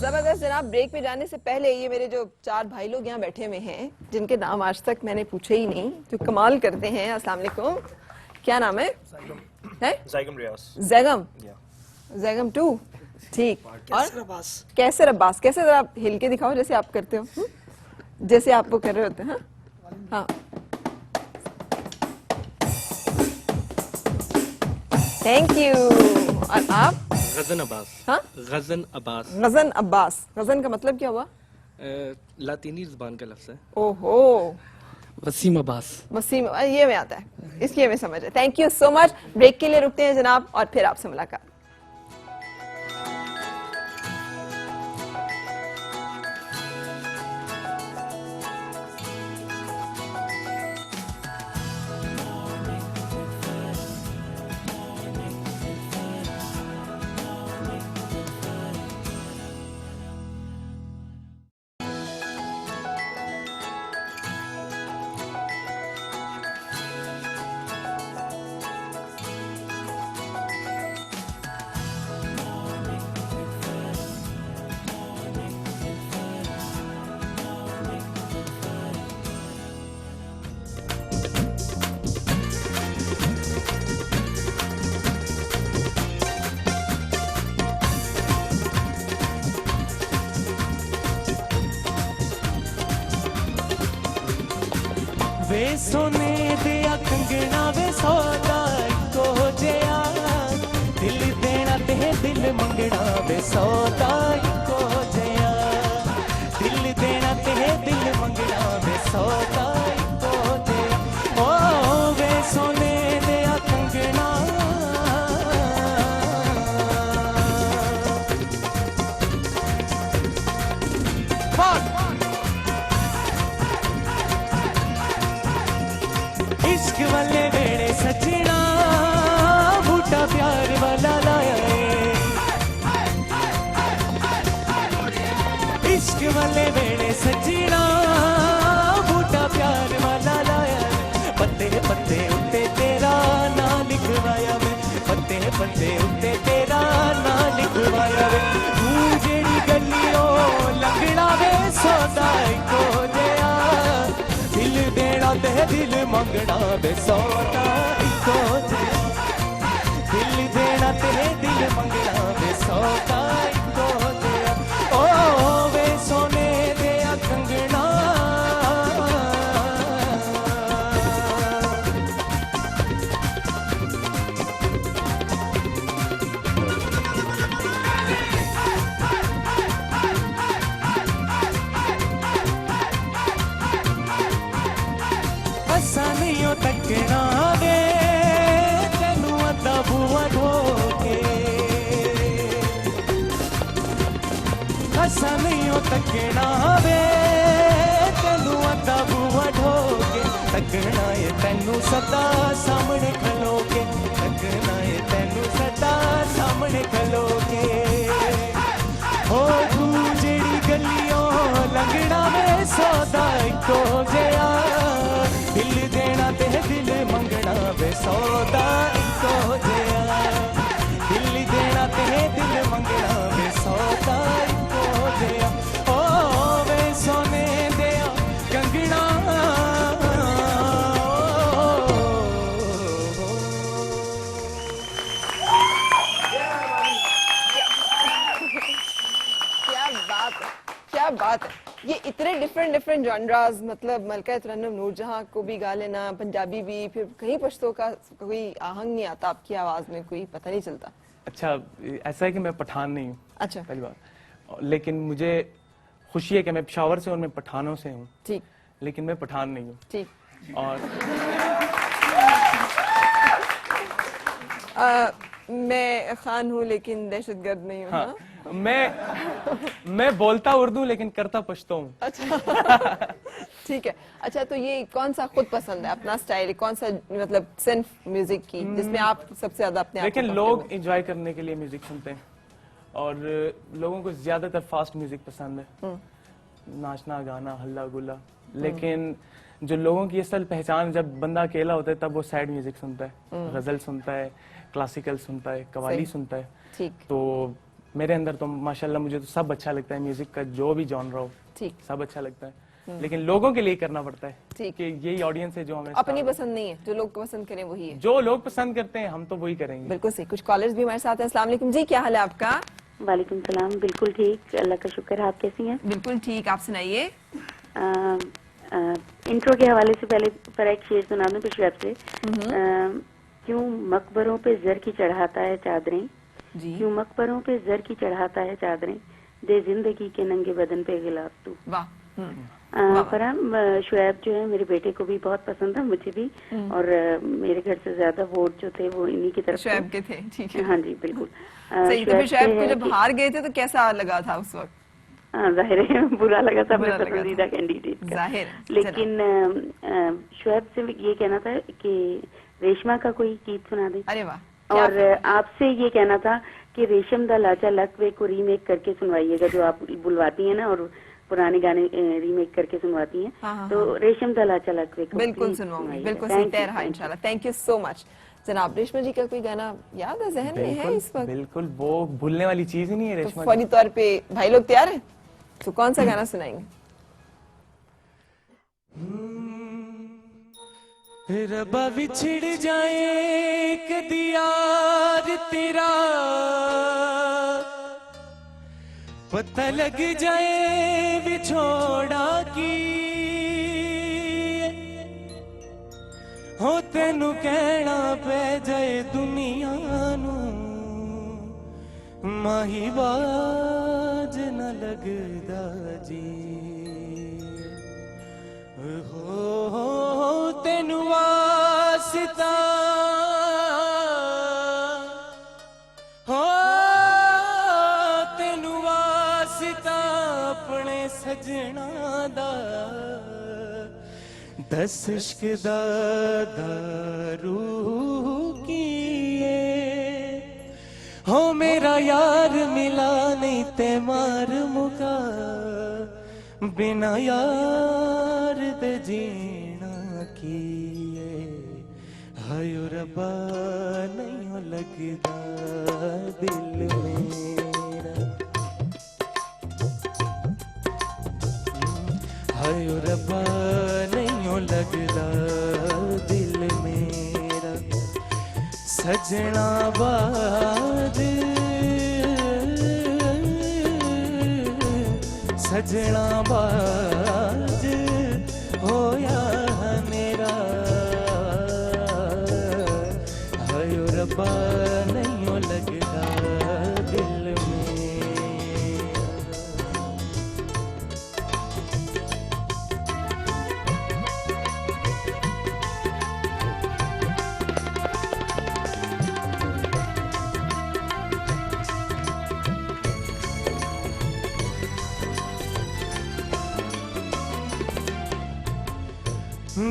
जबरदस्त जनाब। ब्रेक पे जाने से पहले ये मेरे जो 4 भाई लोग यहाँ बैठे हुए हैं जिनके नाम आज तक मैंने पूछे ही नहीं, जो कमाल करते हैं। अस्सलाम वालेकुम, क्या नाम है? ज़ैगम रियाज। जैगम, जैगम 2, ठीक। और कैसर अब्बास, कैसे जरा आप हिल के दिखाओ जैसे आप करते हो, जैसे आप वो कर रहे होते हैं। हाँ, थैंक यू। और आप? गजन अब्बास। हाँ, गजन अब्बास। गजन अब्बास। गजन का मतलब क्या हुआ? लातीनी ज़बान का लफ्ज़ है। ओहो, वसीम अब्बास। वसीम, ये में आता है, इसलिए मैं समझ। Thank you so much. Break के लिए रुकते हैं जनाब और फिर आपसे मुलाकात। वे सोने दिया कंगना वे सौदा इको जिया दिल देना ते दिल मंगना वे सौदा इको जिया दिल देना ते दिल मंगना वे सौदा इको जिया ओ वे सोने दिया कंगना इश्क वाले वेड़े सजना बूटा प्यार वाला लाया है इश्क वाले वेड़े सजना बूटा प्यार वाला लाया है पत्ते पत्ते उत्ते तेरा ना लिखवाया वे पत्ते पत्ते उत्ते तेरा ना लिखवाया वे तू जेड़ी गलियों लगड़ा वे सौदा इको जिया दिल देना ते दिल मंगना वे सौदा इको जिया दिल देना ते दिल मंगना वे सौदा इको जिया ओ वे सोने दिया कंगना हसानियों तकना वे तेनू अद्धा बुआ ढोके हसानियों तकना वे तेनू अद्धा बुआ ढोके तकना ये तेनू सदा सामने खलोके तकना ये तेनू सदा सामने खलोके हो तू जेड़ी गलियों लंगड़ा में सौदा इको जिया दिल देना ते दिल मंगना वे सौदा इको जिया दिल देना ते दिल मंगना वे सौदा इको जिया ओ वे सोने दिया कंगना क्या बात है, क्या बात है। ये इतने डिफरेंट जॉनरास, मतलब मलका तरन्नुम नूरजहां को भी गा लेना, पंजाबी भी, फिर कहीं पश्तो का कोई आहंग नहीं आता आपकी आवाज में, कोई पता नहीं चलता। अच्छा, ऐसा है कि मैं पठान नहीं हूँ, अच्छा, पहली बात। लेकिन मुझे खुशी है कि मैं पेशावर से और मैं पठानों से हूँ, ठीक, लेकिन मैं पठान नहीं हूँ। ठीक। और मैं खान हूँ लेकिन दहशतगर्द नहीं हूँ। हाँ, मैं बोलता उर्दू लेकिन करता पश्तो हूँ। अच्छा ठीक है। अच्छा, तो ये कौन सा खुद पसंद है, अपना स्टाइल कौन सा, मतलब सिर्फ म्यूजिक की जिसमें आप सबसे ज्यादा अपने आप को लेकिन comfortable लोग एंजॉय करने के लिए म्यूजिक सुनते हैं और लोगों को ज्यादातर फास्ट म्यूजिक पसंद है, नाचना गाना हल्ला गुल्ला। लेकिन जो लोगों की असल पहचान, जब बंदा अकेला होता है तब वो सैड म्यूजिक सुनता है, गजल सुनता है, क्लासिकल सुनता है, कवाली सही। सुनता है। ठीक। तो मेरे अंदर तो माशाल्लाह मुझे तो सब अच्छा लगता है, म्यूजिक का जो भी जॉनर हो ठीक सब अच्छा लगता है, लेकिन लोगों के लिए करना पड़ता है ठीक। कि यही ऑडियंस है जो हमें अपनी पसंद नहीं है, जो लोग पसंद करें वही है। जो लोग पसंद करते हैं हम तो वही करेंगे। बिल्कुल सही। कुछ कॉलर्स भी हमारे साथ हैं। अस्सलाम वालेकुम जी, क्या हाल है आपका? वालेकुम सलाम, बिल्कुल ठीक, अल्लाह का शुक्र है। आप कैसी हैं? बिल्कुल ठीक, आप सुनाइए। इंट्रो के हवाले से पहले पर एक शेर सुना दूं पिछले हफ्ते। क्यों मकबरों पे जर की चढ़ाता है चादरें, जी क्यों मकबरों पे जर की चढ़ाता है चादरें, दे जिंदगी के नंगे बदन पे गिलाफ तू। वाह। फरहान, शुएब जो है मेरे बेटे को भी बहुत पसंद है, मुझे भी, और मेरे घर से ज्यादा वोट जो थे वो इन्हीं की तरफ शुएब के थे, ठीक है। हाँ जी बिल्कुल। सही। तो फिर शुएब को जब हार गए थे तो कैसा लगा था उस वक्त? जाहिर है बुरा लगा था अपने बुरा लगा पसंदीदा था। कैंडिडेट का। जाहिर। लेकिन शुएब से ये कहना था कि रेशमा का कोई गीत सुना दे। अरे वाह। और आपसे ये कहना था कि रेशम दा लाचा लकवे को रीमेक करके सुनवाइएगा, जो आप बुलवाती हैं ना और पुराने गाने रीमेक करके सुनवाती हैं। हाँ, तो रेशम दा लाचा लकवे को बिल्कुल please सुनवाऊंगी, सुनवाइएगा। बिल्कुल Thank सही you, तैयार है thank you। इंशाल्लाह। थैंक यू सो मच जनाब। रेशमा जी का कोई गाना याद है, जहन में है इस वक्त? बिल्कुल, वो भूलने वाली चीज ही नहीं है तो रेशमा। फौरी तौर पे भाई लोग तैयार हैं? तो कौन सा गाना सुनाएंगे? रबा बिछड़ जाए कदी यार तेरा, पता लग जाए विछोड़ा की, हो तेनू कहना पै जाए दुनिया नू, माही बाज न लगदा जी। हो तेनू वास्ता, हो तेनू वास्ता अपने सजना दा, दस इश्क दा दारू कीए, हो मेरा यार मिला नहीं ते मार मुका, बिना यार दे जीना किए, हायो रब्बा नहीं लगदा दिल मेरा, हायो रब्बा नहीं लगदा दिल मेरा, सजना बाद सजना बाज होया मेरा, हायो रब्बा नहीं लगदा दिल में।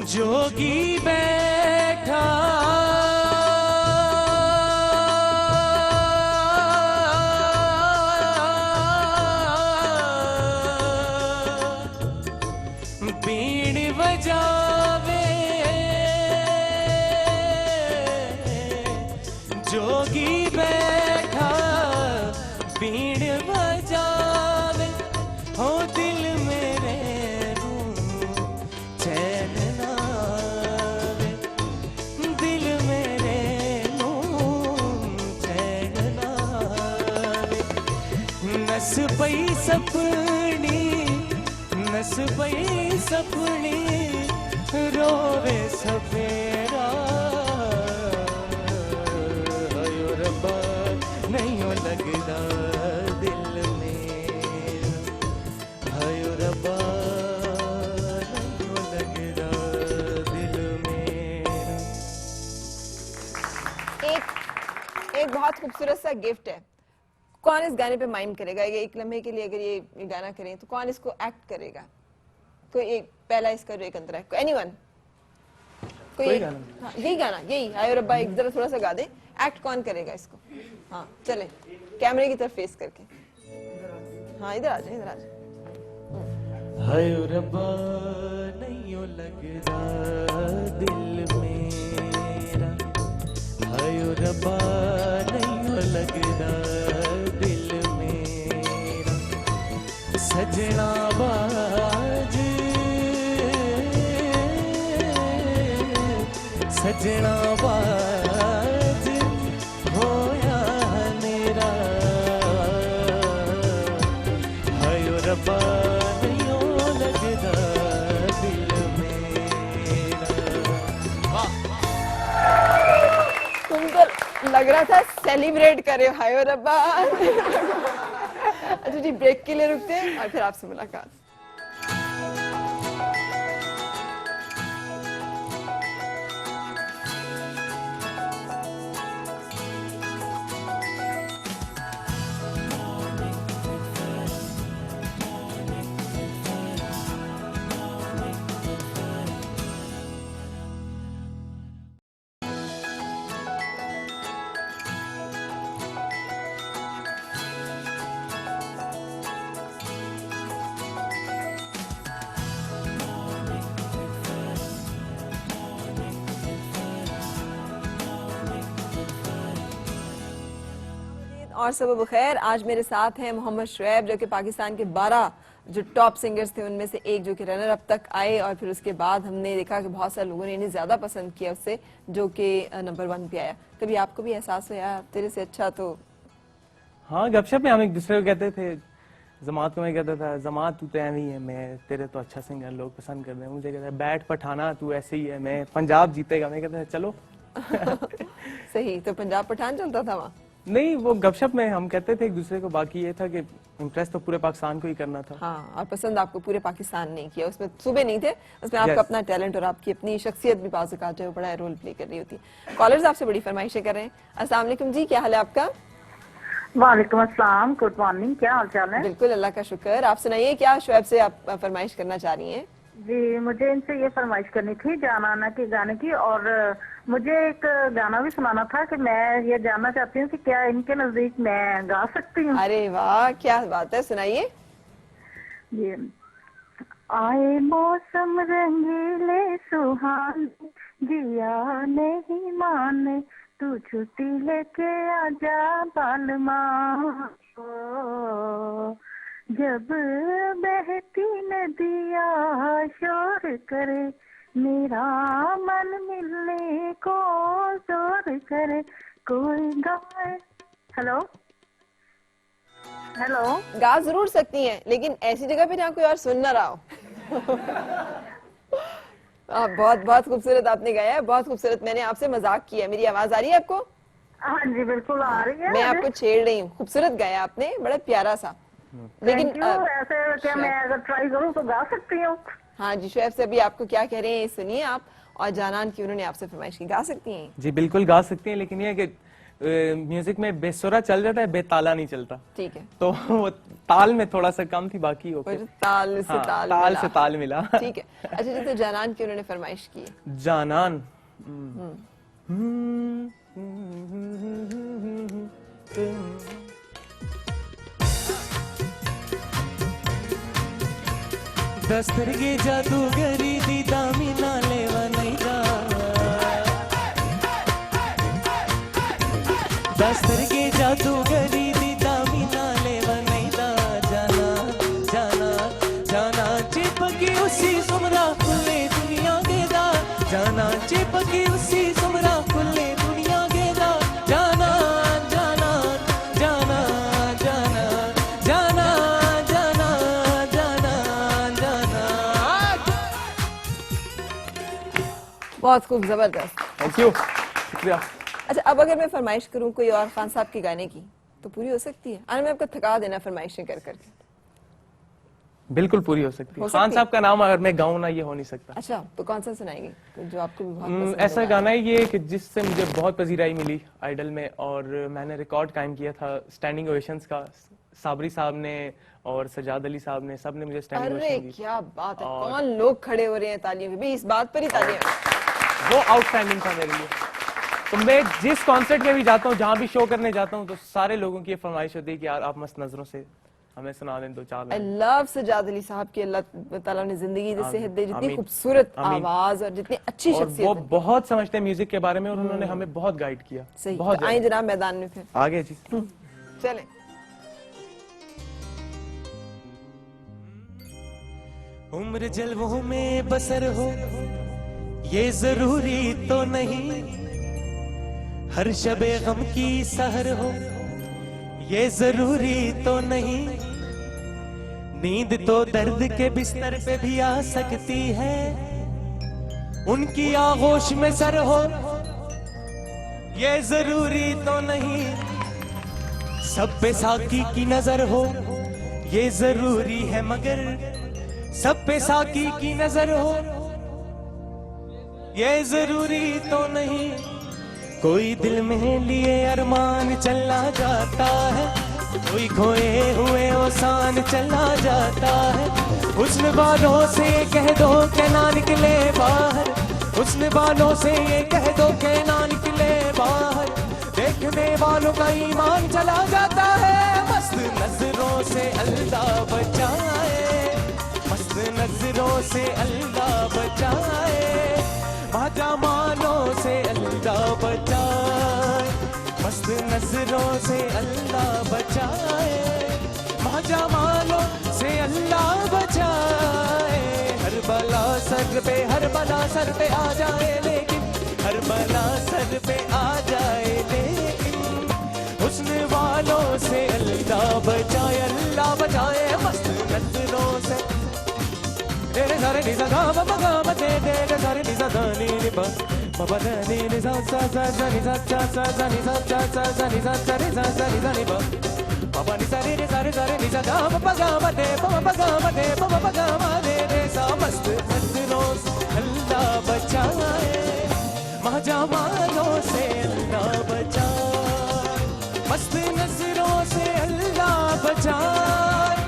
जोगी बैठा बीड़ बजावे, जोगी बैठा बीड़ बजावे, हो दिल मेरे चैन नावे, दिल मेरे चैन नावे, नस पई सपनी, नस पई सपनी, रोवे सवेरा, हायो रब्बा नहीं लगदा दिल मेरा, हायो रब्बा एक बहुत खूबसूरत सा गिफ्ट है। कौन इस गाने पे माइम करेगा? ये एक लम्हे के लिए अगर ये गाना करें तो कौन इसको एक्ट करेगा? कोई एक पहला इसका जो एक अंतरा है, एनीवन? कोई हाँ, यही गाना, यही आयो रब्बा, एक जरा थोड़ा सा गा दे। एक्ट कौन करेगा इसको? हाँ चले, कैमरे की तरफ फेस करके। हाँ इधर आ जाए, इधर आ जाए। हायो रब्बा नहीं लगदा दिल मेरा, हायो रब्बा नहीं लगदा दिल सजना बाज सजना बाज होया मेरा हायो रब्बा नयो लगदा दिल मेरा। तुमको लग रहा था सेलिब्रेट करे हायो रब्बा। अच्छा जी, ब्रेक के लिए रुकते हैं और फिर आपसे मुलाकात। और सब बखैर। आज मेरे साथ हैं मोहम्मद शुएब, जो कि पाकिस्तान के 12 जो टॉप सिंगर्स थे उनमें से एक, जो कि रनर अप तक आए और फिर उसके बाद हमने देखा कि बहुत सारे लोगों ने इन्हें ज्यादा पसंद किया उससे, जो कि नंबर 1 पे आया। कभी आपको भी एहसास हुआ यार तेरे से अच्छा तो? हाँ, गपशप में हम एक दूसरे को कहते थे। जमात को मैं कहता था जमात तू तो ऐवी है, मैं तेरे तो अच्छा सिंगर लोग पसंद कर रहे हैं। मुझे कहता है बैठ पठाना तू ऐसे ही है, मैं पंजाब जीतेगा। मैं कहता था चलो। सही, तो पंजाब पठान चलता था वहाँ? नहीं, वो गपशप में हम कहते थे एक दूसरे को। बाकी ये था कि इम्प्रेस तो पूरे पाकिस्तान को ही करना था। हाँ, और पसंद आपको पूरे पाकिस्तान ने किया, उसमें सूबे नहीं थे, उसमें आपका अपना टैलेंट और आपकी अपनी शख्सियत भी बाज़ औक़ात जो है बड़ा रोल प्ले कर रही होती है। कॉलर्स आपसे बड़ी फरमाइशें कर रहे हैं। अस्सलाम वालेकुम जी, क्या हाल है आपका? वालेकुम अस्सलाम, गुड मॉर्निंग, क्या हाल चाल है? बिल्कुल अल्लाह का शुक्र। आप सुनाइए, क्या शुएब से आप फरमाइश करना चाह रही हैं? जी, मुझे इनसे ये फरमाइश करनी थी जाना के गाने की, और मुझे एक गाना भी सुनाना था कि मैं ये जानना चाहती हूँ कि क्या इनके नजदीक मैं गा सकती हूँ? अरे वाह, क्या बात है, सुनाइए। जी, आए मौसम रंगीले सुहाने, जिया नहीं माने, तू छुट्टी लेके आजा बालमा, जब बहती नदिया शोर करे, मेरा मन मिलने को जोर करे, कोई गाए। हेलो हेलो, गा जरूर सकती हैं, लेकिन ऐसी जगह पे जहाँ कोई और सुन ना रहा हो। बहुत बहुत खूबसूरत आपने गाया है, बहुत खूबसूरत। मैंने आपसे मजाक किया। मेरी आवाज आ रही है आपको? हाँ जी बिल्कुल आ रही है। मैं आपको छेड़ रही हूँ। खूबसूरत गाया आपने, बड़ा प्यारा सा। लेकिन ऐसे क्या मैं अगर ट्राई करूँ तो गा सकती हूँ? हाँ जी, शुएब से अभी आपको क्या कह रहे हैं सुनिए आप। और जानान की उन्होंने आपसे फरमाइश की, गा सकती हैं? जी बिल्कुल गा सकती हैं, लेकिन ये है कि म्यूजिक में बेसुरा चल जाता है, बेताला नहीं चलता। ठीक है, तो वो ताल में थोड़ा सा कम थी, बाकी ओके। ताल से ताल ताल मिला। से ताल मिला। ठीक है। अच्छा जी, तो जानान की उन्होंने फरमाइश की है। जानान दस्तरगे जादूगरी दी दामी ना लेवा नहीं जा, दस्तरगे जादूगरी दी दामी ना लेवा नहीं जा, जाना जाना जाना चिपकी उसी सुमरा खुले दुनिया के दा, जाना चिपकी उसी सुमरा खुले दुनिया के दा, जाना जाना जाना जाना जाना जाना जाना जाना। बहुत खूब, जबरदस्त। थैंक यू, शुक्रिया। अच्छा, अब अगर मैं फरमाइश करूं कोई और खान साहब के गाने की, तो पूरी हो सकती है? मैं आपको थका देना फरमाइशें कर करके। बिल्कुल पूरी हो सकती है। हो खान सकती साहब का नाम अगर मैं गाऊं ना, ये हो नहीं सकता। अच्छा, तो कौन सा सुनाएंगे जो आपको भी बहुत पसंद ऐसा हो? गाना है ये कि जिससे मुझे बहुत पजीराई मिली आइडल में, और मैंने रिकॉर्ड कायम किया था स्टैंडिंग ओवेशंस का। साबरी साहब ने और सजाद अली साहब ने, सब ने मुझे स्टैंडिंग अरे ओवेशन दी। क्या बात है, कौन लोग खड़े हो रहे हैं तालियों के भी, इस बात पर ही तालियां। वो आउटस्टैंडिंग था मेरे लिए। तो मैं जिस कॉन्सर्ट में भी जाता हूँ, जहाँ भी शो करने जाता हूँ, तो सारे लोगों की ये फरमाइश होती है कि यार आप मस्त नजरों से हमें सुना दें 2-4 आई लाइन। लव सजाद अली साहब की, अल्लाह ताला ने जिंदगी दे, सेहत दे, जितनी आमीन। खूबसूरत आमीन। आवाज और जितनी अच्छी और वो शख्सियत है। बहुत समझते हैं म्यूजिक के बारे में, और उन्होंने हमें बहुत गाइड किया। सही, बहुत तो आए जनाब मैदान में फिर आगे जी। चले। उम्र जलवों में बसर हो ये जरूरी तो नहीं, हर शबे गम की सहर हो ये जरूरी तो नहीं, नींद तो दर्द के बिस्तर पे भी आ सकती है, उनकी आगोश में सर हो ये जरूरी तो नहीं, सब पे साकी की नजर हो ये जरूरी है, मगर सब पे साकी की नजर हो ये जरूरी तो नहीं, कोई दिल में लिए अरमान चला जाता है, कोई खोए हुए ओसान चला जाता है, हुस्न बालों से कह दो के ना निकले बाहर, हुस्न बालों से ये कह दो के ना निकले बाहर, देखने वालों का ईमान चला जाता है, मस्त नजरों से अल्लाह बचाए, मस्त नजरों से अल्लाह बचाए, माजामालों से अल्लाह बचाए, मस्त नजरों से अल्लाह बचाए, माजामालों से अल्लाह बचाए, हर बला सर पे हर बला सर पे आ जाए, लेकिन हर बला सर पे आ जाए, लेकिन हुस्न वालों से अल्लाह बचाए, अल्लाह बचाए, मस्त नजरों से तेरे सारे निज़ा गा मा गा मा तेरे सारे निज़ा गा नी नी पा मा दा नी नी सा सा सा सा नी सा सा सा सा नी सा सा सा सा नी सा सा नी सा सा नी सा नी पा पापा नी सारे नी सारे सारे नी सा गा मा गा मा दे मा गा मा दे मा गा मा दे रे सा मस्त नजरों से अल्लाह बचाए, माजामालों से अल्लाह बचाए, मस्त नजरों से अल्लाह बचाए,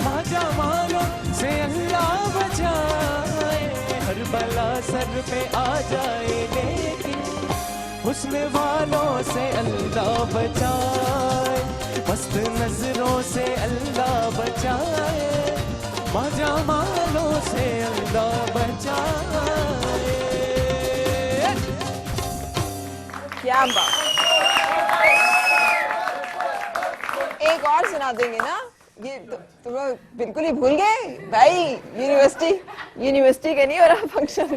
माजामालों से अल्लाह बचाए, हर बला सर पे आ जाए, लेकिन हुस्न वालों से अल्लाह बचाए, मस्त नजरों से अल्लाह बचाए, माजामालों से अल्लाह बचाए। क्या बात, एक और सुना देंगे ना, ये तुम लोग बिल्कुल ही भूल गए भाई, यूनिवर्सिटी का नहीं हो रहा फंक्शन।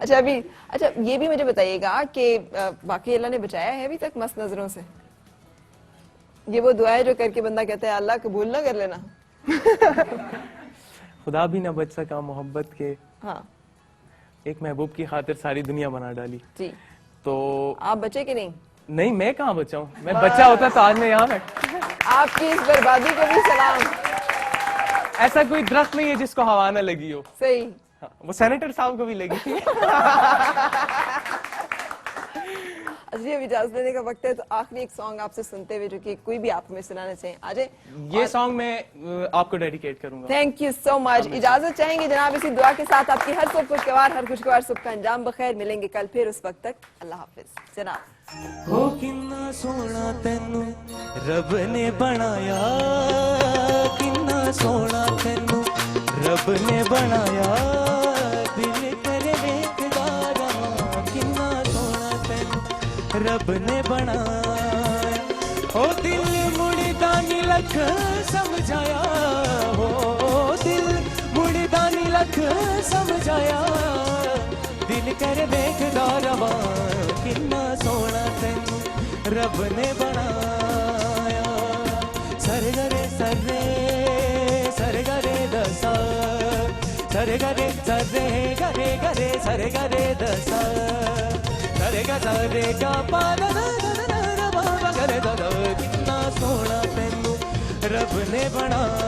अच्छा अभी, अच्छा ये भी मुझे बताइएगा कि बाकी अल्लाह ने बचाया है अभी तक मस्त नजरों से? ये वो दुआ है जो करके बंदा कहता है अल्लाह कबूल ना कर लेना। खुदा भी ना बच सका मोहब्बत के, हाँ एक महबूब की खातिर सारी दुनिया बना डाली। जी, तो आप बचे कि नहीं? नहीं, मैं कहाँ बचा हूँ, मैं बच्चा होता तो आज मैं यहाँ बैठा। आपकी इस बर्बादी को भी सलाम। ऐसा कोई दरख्त नहीं है जिसको हवा न लगी हो। सही, हाँ, वो सेनेटर साहब को भी लगी। अच्छा अब इजाजत लेने का वक्त है, तो आखिरी एक सॉन्ग आपसे सुनते हुए जो कि कोई भी आप हमें सुनाना चाहिए, आ जाए। ये सॉन्ग मैं आपको डेडिकेट करूंगा। Thank you so much. इजाजत चाहेंगे जनाब इसी दुआ के साथ, आपकी हर सुबह खुशगवार हर खुशगवार सुबह का अंजाम बखैर। मिलेंगे कल फिर, उस वक्त तक अल्लाह हाफिज जनाब। हो किन्ना सोना तेनू रब ने बनाया, किन्ना सोना तेनू रब ने बनाया, दिल करे वेखदा रहां, किन्ना सोना तेनू रब ने बनाया, ओ दिल मुड़दा नी लख समझाया, हो दिल मुड़दा नी लख समझाया, दिल करे वेखदा रहां, किन्ना सोना तेनू रब ने बनाया, सरगरे सरे सरगरे दसा, सरगरे सरे गरे गरे सरगरे दसा, सरेगा सरेगा पा दा दा दा दा दा दा दा, किन्ना सोना तेनू रब ने बनाया।